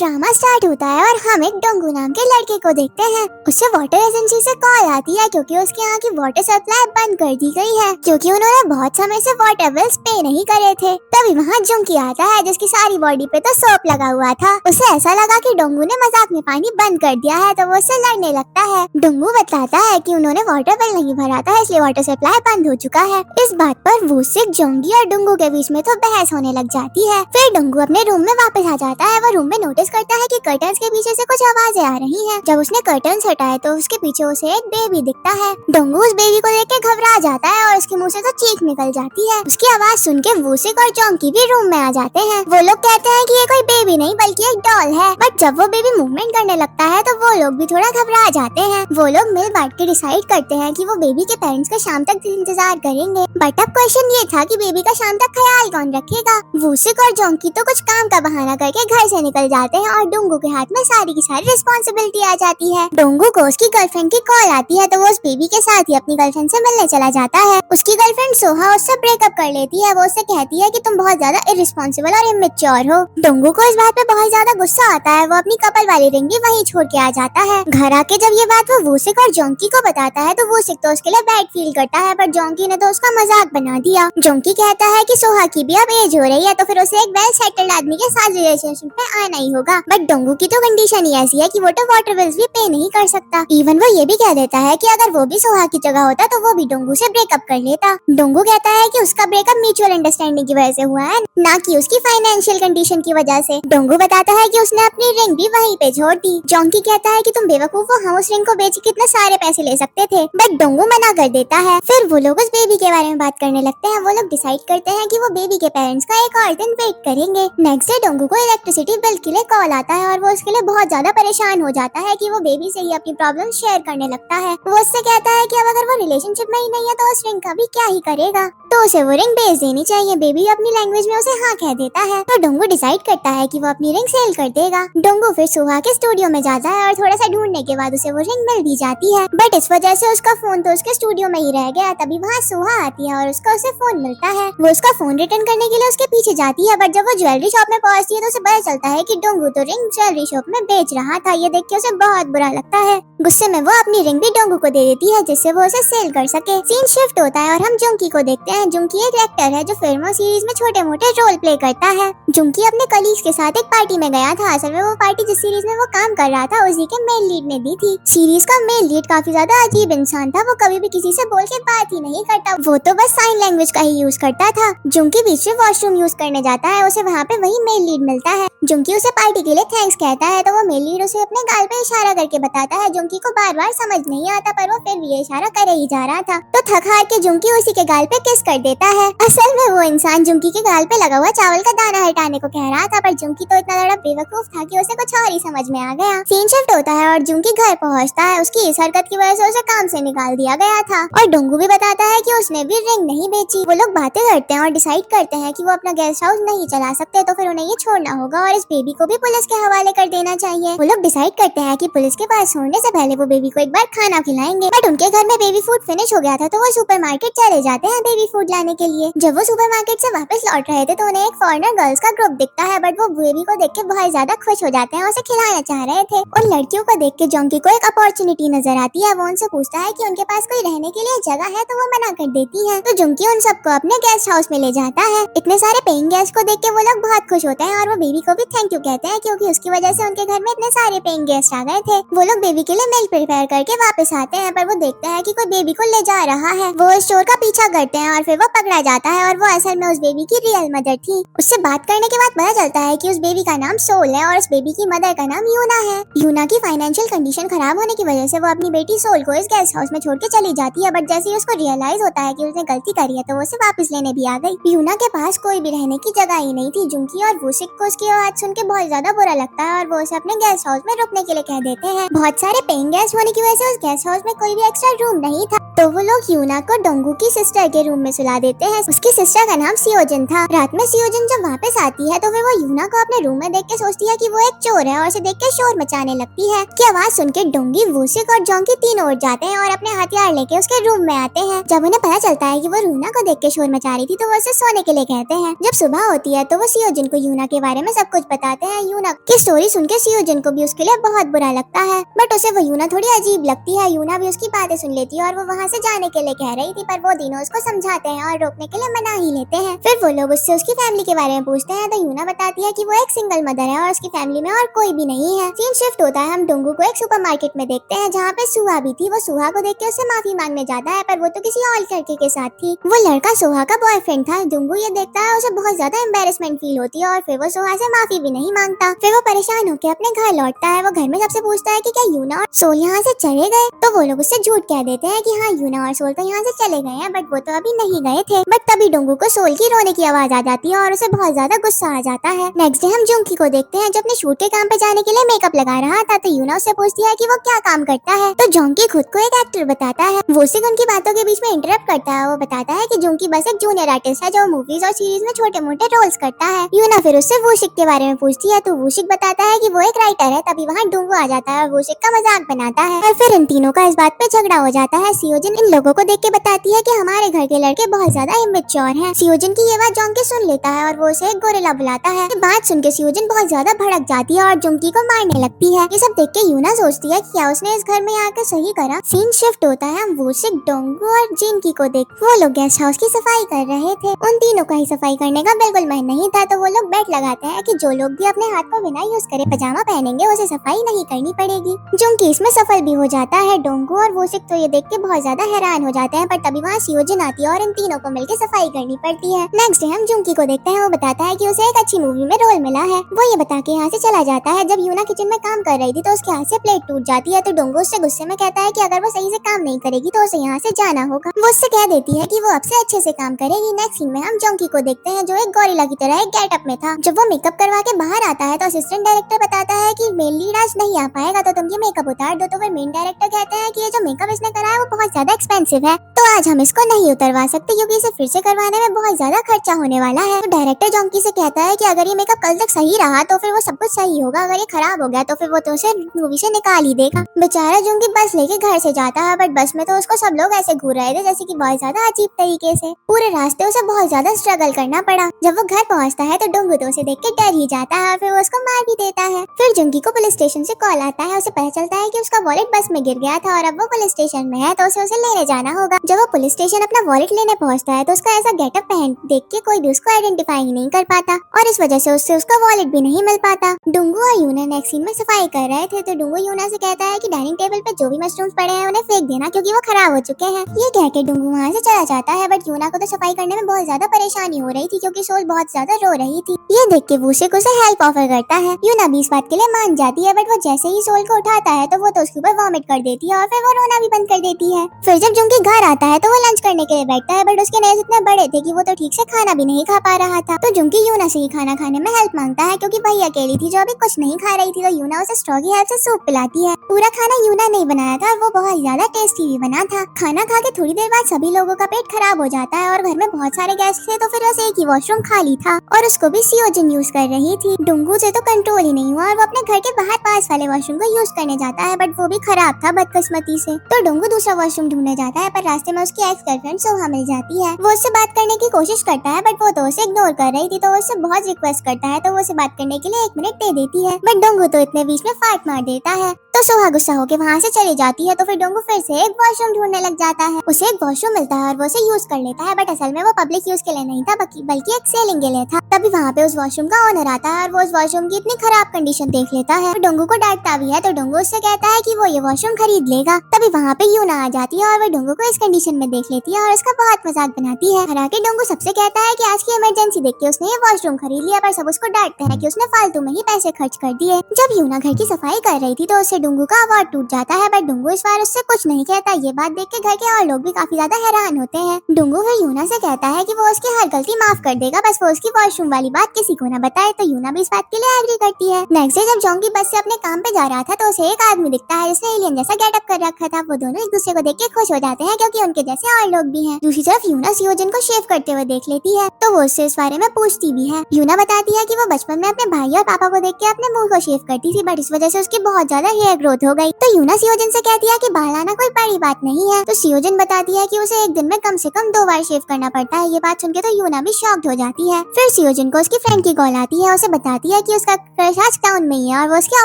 Drama start होता है और हम एक डोंगू नाम के लड़के को देखते हैं। उसे वाटर एजेंसी से कॉल आती है क्योंकि उसके यहाँ की वाटर सप्लाई बंद कर दी गई है क्योंकि उन्होंने बहुत समय से वाटर बिल्स पे नहीं करे थे। तभी वहाँ जुंकी आता है जिसकी सारी बॉडी पे तो सोप लगा हुआ था। उसे ऐसा लगा कि डोंगू ने मजाक में पानी बंद कर दिया है तो वो उससे लड़ने लगता है। डोंगू बताता है कि उन्होंने वाटर बिल नहीं भरा था इसलिए वाटर सप्लाई बंद हो चुका है। इस बात पर वूसिक, जोंगी और डोंगू के बीच में तो बहस होने लग जाती है। फिर डोंगू अपने रूम में वापस आ जाता है। वो रूम में नोटिस करता है कि कर्टन्स के पीछे से कुछ आवाजें आ रही हैं। जब उसने कर्टन्स हटाए तो उसके पीछे उसे एक बेबी दिखता है। डोंगू उस बेबी को देख के घबरा जाता है और उसके मुंह से तो चीख निकल जाती है। उसकी आवाज सुन के वूसिक और जोंकी भी रूम में आ जाते हैं। वो लोग कहते हैं कि ये कोई बेबी नहीं बल्कि एक डॉल है। बट जब वो बेबी मूवमेंट करने लगता है तो वो लोग भी थोड़ा घबरा जाते हैं। वो लोग मिल बांट के डिसाइड करते हैं कि वो बेबी के पेरेंट्स का शाम तक इंतजार करेंगे। बट अब क्वेश्चन ये था कि बेबी का शाम तक ख्याल कौन रखेगा। वूसिक और जोंकी तो कुछ काम का बहाना करके घर से निकल जाते हैं और डोंगू के हाथ में सारी की सारी रिस्पॉन्सिबिलिटी आ जाती है। डोंगू को उसकी गर्लफ्रेंड की कॉल आती है तो वो उस बेबी के साथ ही अपनी गर्लफ्रेंड से मिलने चला जाता है। उसकी गर्लफ्रेंड सोहा उससे ब्रेकअप कर लेती है। वो उससे कहती है कि तुम बहुत ज्यादा इर्रिस्पॉन्सिबल और इमेच्योर हो। डोंगू को इस बात पे बहुत ज्यादा गुस्सा आता है। वो अपनी कपल वाली रिंग भी वहीं छोड़ के आ जाता है। घर आके जब ये बात वो वूसिक और जोंकी को बताता है तो वूसिक तो उसके लिए बैड फील करता है पर जोंकी ने तो उसका मजाक बना दिया। जोंकी कहता है कि सोहा की भी अब एज हो रही है तो फिर उसे एक वेल सेटल्ड आदमी के साथ रिलेशनशिप में आना ही होगा। बट डोंगू की तो कंडीशन ही ऐसी है कि वो तो वाटर बिल्स भी पे नहीं कर सकता। इवन वो ये भी कह देता है कि अगर वो भी सोहा की जगह होता तो वो भी डोंगू से ब्रेकअप कर लेता। डोंगू कहता है कि उसका ब्रेकअप म्यूचुअल अंडरस्टैंडिंग की वजह से हुआ है ना कि उसकी फाइनेंशियल कंडीशन की वजह से। डोंगू बताता है कि उसने अपनी रिंग भी वहीं पे छोड़ दी। जोंकी कहता है कि तुम बेवकूफ हो, हम उस रिंग को बेच के कितने सारे पैसे ले सकते थे। बट डोंगू मना कर देता है। फिर वो लोग उस बेबी के बारे में बात करने लगते हैं। वो लोग डिसाइड करते हैं कि वो बेबी के पेरेंट्स का एक और दिन वेट करेंगे। नेक्स्ट डे डोंगू को इलेक्ट्रिसिटी बिल के लिए कॉल आता है और वो उसके लिए बहुत ज्यादा परेशान हो जाता है कि वो बेबी से ही अपनी प्रॉब्लम शेयर करने लगता है। वो उससे कहता है कि अब अगर वो रिलेशनशिप में ही नहीं है तो उस रिंग का भी क्या ही करेगा, तो उसे वो रिंग बेच देनी चाहिए। बेबी अपनी लैंग्वेज में उसे हाँ कह देता है तो डोंगू डिसाइड करता है कि वो अपनी रिंग सेल कर देगा। डोंगू फिर सोहा के स्टूडियो में जाता है और थोड़ा सा ढूंढने के बाद उसे वो रिंग मिल भी जाती है। बट इस वजह से उसका फोन तो उसके स्टूडियो में ही रह गया। तभी वहाँ सोहा आती है और उसका उसे फोन मिलता है। वो उसका फोन रिटर्न करने के लिए उसके पीछे जाती है। बट जब वो ज्वेलरी शॉप में पहुंचती है तो उसे पता चलता है कि डोंगू तो रिंग ज्वेलरी शॉप में बेच रहा था। ये देख के उसे बहुत बुरा लगता है। गुस्से में वो अपनी रिंग भी डोंगू को दे देती है जिससे वो उसे सेल कर सके। सीन शिफ्ट होता है और हम जुंकी को देखते हैं। जुंकी एक एक्टर है जो फिल्मों सीरीज में छोटे मोटे रोल प्ले करता है। जुंकी अपने कलीग्स के साथ एक पार्टी में गया था। असल में वो पार्टी जिस सीरीज में वो काम कर रहा था उसी के मेल लीड ने दी थी। सीरीज का मेल लीड काफी ज्यादा अजीब इंसान था। वो कभी भी किसी से बोल के बात ही नहीं करता, वो तो बस साइन लैंग्वेज का ही यूज करता था। जुंकी बीच में वॉशरूम यूज करने जाता है। उसे वहाँ पे वही मेल लीड मिलता है। जुंकी उसे पार्टी के लिए थैंक्स कहता है तो वो मेल लीड उसे अपने गाल पे इशारा करके बताता है। जुंकी को बार बार समझ नहीं आता पर वो फिर भी इशारा करे ही जा रहा था तो थक हार के जुंकी उसी के गाल पे किस कर देता है। असल में वो इंसान जुंकी के गाल पे लगा हुआ चावल का दाना हटाने को कह रहा था पर जुंकी तो इतना बड़ा बेवकूफ था कि उसे कुछ और ही समझ में आ गया। सीन शिफ्ट होता है और जुंकी घर पहुँचता है। उसकी इस हरकत की वजह से उसे काम से निकाल दिया गया था। और डोंगू भी बताता है कि उसने भी रिंग नहीं बेची। वो लोग बातें करते हैं और डिसाइड करते हैं कि वो अपना गेस्ट हाउस नहीं चला सकते तो फिर उन्हें ये छोड़ना होगा और इस बेबी को भी पुलिस के हवाले कर देना चाहिए। वो लोग डिसाइड करते हैं कि पुलिस के पास छोड़ने से पहले वो बेबी को एक बार खाना खिलाएंगे। बट उनके घर में बेबी फूड फिनिश हो गया था तो वो सुपरमार्केट चले जाते हैं बेबी फूड लाने के लिए। जब वो सुपरमार्केट से वापस लौट रहे थे तो उन्हें एक फॉरेनर गर्ल्स का ग्रुप दिखता है। बट वो बेबी को देख के बहुत ज्यादा खुश हो जाते हैं, उसे खिलाना चाह रहे थे। उन लड़कियों को देख के जोंकी को एक अपॉर्चुनिटी नजर आती है। वो उनसे पूछता है कि उनके पास कोई रहने के लिए जगह है तो वो मना कर देती है। तो जोंकी उन सबको अपने गेस्ट हाउस में ले जाता है। इतने सारे पेइंग गेस्ट को देख के वो लोग बहुत खुश होते हैं और वो बेबी को भी थैंक यू कहते हैं क्योंकि उसकी वजह से उनके घर में इतने सारे पेइंग गेस्ट आ गए थे। वो लोग बेबी के लिए मिल्क प्रिपेयर करके वापस आते हैं पर वो देखते हैं कि कोई बेबी को ले जा रहा है। वो स्टोर का पीछा करते हैं और फिर वो पकड़ा जाता है और वो असल में उस बेबी की रियल मदर थी। उससे बात करने के बाद पता चलता है कि उस बेबी का नाम सोल है और उस बेबी की मदर का नाम यूना है। यूना की फाइनेंशियल कंडीशन खराब होने की वजह से वो अपनी बेटी सोल को इस गेस्ट हाउस में छोड़ के चली जाती है। बट जैसे ही उसको रियलाइज होता है कि उसने गलती करी है तो वो उसे वापस लेने भी आ गई। यूना के पास कोई भी रहने की जगह ही नहीं थी। जुंकी और वूसिक को उसकी आवाज सुन के बहुत ज्यादा बुरा लगता है और वो उसे अपने गेस्ट हाउस में रुकने के लिए कह देते हैं। बहुत सारे पेइंग गेस्ट होने की वजह से उस गेस्ट हाउस में कोई भी एक्स्ट्रा रूम नहीं था तो वो लोग यूना को डोंगू की सिस्टर के रूम में सुला देते हैं। उसकी सिस्टर का नाम सियोजिन था। रात में सियोजिन जब वापस आती है तो फिर वो यूना को अपने रूम में देख के सोचती है कि वो एक चोर है और उसे देख के शोर मचाने लगती है। की आवाज सुन के डोंगी, वूसिक और जोंकी तीनों उठ जाते हैं और अपने हथियार लेके उसके रूम में आते हैं। जब उन्हें पता चलता है कि वो यूना को देख के शोर मचा रही थी तो वो उसे सोने के लिए कहते हैं। जब सुबह होती है तो वो सियोजिन को यूना के बारे में सब कुछ बताते हैं। यूना की स्टोरी सुन के सियोजन को भी उसके लिए बहुत बुरा लगता है, बट उसे वो यूना थोड़ी अजीब लगती है। यूना भी उसकी बातें सुन लेती है और वो वहाँ से जाने के लिए कह रही थी, पर वो तीनों उसको समझाते हैं और रोकने के लिए मना ही लेते हैं। फिर वो लोग उससे उसकी फैमिली के बारे में पूछते हैं, तो यूना बताती है कि वो एक सिंगल मदर है और उसकी फैमिली में और कोई भी नहीं है। सीन शिफ्ट होता है, हम डोंगू को एक सुपरमार्केट में देखते हैं जहाँ पे सुहा भी थी। वो सुहा को देख के उससे माफी मांगने जाता है, पर वो तो किसी और लड़के के साथ थी। वो लड़का सुहा का बॉयफ्रेंड था। डोंगू ये देखता है, उसे बहुत ज्यादा एम्बेरसमेंट फील होती है और फिर वो सुहा से माफी भी नहीं मांगता। फिर वो परेशान होकर अपने घर लौटता है। वो घर में सबसे पूछता है कि क्या यूना और सोल यहाँ से चले गए, तो वो लोग उससे झूठ कह देते हैं कि हाँ यूना और सोल तो यहाँ से चले गए हैं, बट वो तो अभी नहीं गए थे। बट तभी डोंगू को सोल की रोने की आवाज आ जाती है और उसे बहुत ज्यादा गुस्सा आ जाता है। नेक्स्ट डे हम जुंकी को देखते हैं जो अपने शूट के काम पे जाने के लिए मेकअप लगा रहा था, तो यूना उससे पूछती है कि वो क्या काम करता है, तो जोंकी खुद को एक एक्टर बताता है। वोसिक उनकी बातों के बीच में इंटरप्ट करता है। वो बताता है कि जोंकी बस एक जूनियर आर्टिस्ट है जो मूवीज और सीरीज में छोटे मोटे रोल्स करता है। यूना फिर उससे वोशिक के बारे में पूछती है, तो वोशिक बताता है कि वो एक राइटर है। तभी वहाँ डोंगू आ जाता है और वोशिक का मजाक बनाता है और फिर इन तीनों का इस बात पे झगड़ा हो जाता है। सियोजन इन लोगों को देख के बताती है कि हमारे घर के लड़के बहुत ज्यादा इमेच्योर हैं। सियोजन की ये बात जॉन के सुन लेता है और वो उसे एक गोरिल्ला बुलाता है। ये बात सुन के सियोजन बहुत ज्यादा भड़क जाती है और जुंकी को मारने लगती है। ये सब देख के यूना सोचती है कि क्या उसने इस घर में आकर सही करा। सीन शिफ्ट होता है, हम वोशिक, डोंगू और जिंकी को देख। वो लोग गेस्ट हाउस की सफाई कर रहे थे। उन तीनों का ही सफाई करने का बिल्कुल मन नहीं था, तो वो लोग बेट लगाते हैं कि जो लोग भी अपने हाथ को बिना यूज करे पजामा पहनेंगे उसे सफाई नहीं करनी पड़ेगी। जुंकी इसमें सफल भी हो जाता है। डोंगू और वोशिक तो ये देख के बहुत ज्यादा हैरान हो जाते हैं, पर तभी वहाँ सियोजन आती है और इन तीनों को मिलकर सफाई करनी पड़ती है। नेक्स्ट डे हम जुंकी को देखते हैं। वो बताता है कि उसे एक अच्छी मूवी में रोल मिला है। वो ये बता के यहाँ से चला जाता है। जब यूना किचन में काम कर रही थी तो उसके हाथ से प्लेट टूट जाती है, तो डोंगू उससे गुस्से में कहता है कि अगर वो सही से काम नहीं करेगी तो उसे यहाँ से जाना होगा। वो उससे कह देती है कि वो अब से अच्छे से काम करेगी। नेक्स्ट सीन में हम जोंकी को देखते हैं जो एक गोरिल्ला की तरह एक गेटअप में था। जब वो मेकअप करवा के बाहर आता है तो असिस्टेंट डायरेक्टर बताता है कि मेन लीड आज नहीं आ पाएगा, तो तुम ये मेकअप उतार दो। तो फिर मेन डायरेक्टर कहते हैं कि ये जो मेकअप इसने करा है वो बहुत ज्यादा एक्सपेंसिव है, तो आज हम इसको नहीं उतरवा सकते क्योंकि इसे फिर से करवाने में बहुत ज्यादा खर्चा होने वाला है। तो डायरेक्टर जोंकी से कहता है कि अगर ये मेकअप कल तक सही रहा तो फिर वो सब कुछ सही होगा, अगर ये खराब हो गया तो फिर वो तो उसे मूवी से निकाल ही देगा। बेचारा जोंकी बस लेके घर से जाता है, बट बस में तो उसको सब लोग ऐसे घूर रहे थे जैसे कि बहुत ज्यादा अजीब तरीके से। पूरे रास्ते उसे बहुत ज्यादा स्ट्रगल करना पड़ा। जब वो घर पहुंचता है तो डोंगू तो उसे देख के डर ही जाता है और फिर वो उसको मार भी देता है। फिर जोंकी को पुलिस स्टेशन से कॉल आता है। उसे पता चलता है कि उसका वॉलेट बस में गिर गया था और अब वो पुलिस स्टेशन में है, तो उसे लेने जाना होगा। जब वो पुलिस स्टेशन अपना वॉलेट लेने पहुंचता है तो उसका ऐसा गेटअप पहन देख के कोई भी उसको आइडेंटिफाई नहीं कर पाता और इस वजह से उससे उसका वॉलेट भी नहीं मिल पाता। डोंगू और यूना नेक्स्ट सीन में सफाई कर रहे थे, तो डोंगू यूना से कहता है कि डाइनिंग टेबल पे जो भी मशरूम्स पड़े हैं उन्हें फेंक देना क्योंकि वो खराब हो चुके हैं। ये कह के डोंगू वहाँ से चला जाता है, बट यूना को तो सफाई करने में बहुत ज्यादा परेशानी हो रही थी क्योंकि सोल बहुत ज्यादा रो रही थी। ये देख के वोशिक उसे हेल्प ऑफर करता है। यूना भी इस बात के लिए मान जाती है, बट वो जैसे ही सोल को उठाता है तो वो तो उसके ऊपर वॉमिट कर देती है और फिर वो रोना भी बंद कर देती है। फिर जब जुंकी घर आता है तो वो लंच करने के लिए बैठता है, बट उसके नेल्स इतने बड़े थे कि वो तो ठीक से खाना भी नहीं खा पा रहा था। तो जुंकी यूना से ही खाना खाने में हेल्प मांगता है क्योंकि वही अकेली थी जो अभी कुछ नहीं खा रही थी, तो यूना उसे स्ट्रॉ की हेल्प से सूप पिलाती है। पूरा खाना यूना नहीं बनाया था, वो बहुत ज्यादा टेस्टी भी बना था। खाना खा के थोड़ी देर बाद सभी लोगों का पेट खराब हो जाता है और घर में बहुत सारे गेस्ट थे, तो फिर बस एक ही वॉशरूम खाली था और उसको भी सियोजन यूज कर रही थी। डोंगू से तो कंट्रोल ही नहीं हुआ और वो अपने घर के बाहर पास वाले वॉशरूम को यूज करने जाता है, बट वो भी खराब था बदकिस्मती से। तो डोंगू दूसरा वॉशरूम ढूंढने जाता है, पर रास्ते में उसकी एक्स गर्लफ्रेंड सोहा मिल जाती है। वो उससे बात करने की कोशिश करता है, बट वो तो उसे इग्नोर कर रही थी, तो वो उससे बहुत रिक्वेस्ट करता है, तो वो उसे बात करने के लिए 1 मिनट दे देती है, बट डोंगू तो इतने बीच में फाट मार देता है। तो सोहा गुस्सा होकर वहाँ से चली जाती है, तो फिर डोंगू फिर से एक वॉशरूम ढूंढने लग जाता है। उसे एक वॉशरूम मिलता है और वो उसे यूज कर लेता है, बट असल में वो पब्लिक यूज के लिए नहीं था बल्कि एक सेलिंग के लिए था। तभी वहाँ पे उस वॉशरूम का ओनर आता है और वो उस वॉशरूम की इतनी खराब कंडीशन देख लेता है, तो डोंगू को डांटता भी है। तो डोंगू उससे कहता है कि वो ये वॉशरूम खरीद लेगा। तभी वहाँ पे यूना आ जाती है और वो डोंगू को इस कंडीशन में देख लेती है और उसका बहुत मजाक बनाती है। हालांकि डोंगू सबसे कहता है कि आज की इमरजेंसी देख के उसने ये वॉशरूम खरीद लिया, पर सब उसको डांटते हैं कि उसने फालतू में ही पैसे खर्च कर दिए। जब यूना घर की सफाई कर रही थी तो उससे डोंगू का अवार्ड टूट जाता है, बट डोंगू इस बार उससे कुछ नहीं कहता। ये बात देख के घर के और लोग भी काफी ज्यादा हैरान होते हैं। डोंगू फिर यूना से कहता है कि वो उसकी हर गलती माफ कर देगा, बस वो उसकी वॉशरूम वाली बात किसी को न बताए। तो यूना भी इस बात के लिए एग्री करती है। नेक्स्ट डे जब जोंकी बस से अपने काम पे जा रहा था तो उसे एक आदमी दिखता है जिसने एलियन जैसा गेटअप कर रखा था। वो दोनों एक दूसरे को देख के खुश हो जाते हैं क्योंकि उनके जैसे और लोग भी हैं। दूसरी तरफ यूना सियोजन को शेव करते हुए देख लेती है, तो वो उससे इस बारे में पूछती भी है। यूना बताती है कि वो बचपन में अपने भाई और पापा को देख के अपने मुंह को शेव करती थी, बट इस वजह से उसकी बहुत ज्यादा हेयर हेयर ग्रोथ हो गई। तो यूना सियोजन से कहती है कि बाल आना कोई बड़ी बात नहीं है। तो सियोजन बताती है कि उसे एक दिन में कम से कम 2 बार शेव करना पड़ता है। ये बात सुनके तो यूना भी शॉक्ड हो जाती है। फिर सियोजन को उसकी फ्रेंड की कॉल आती है, उसे बताती है कि उसका क्रश आज टाउन में ही है और वो उसके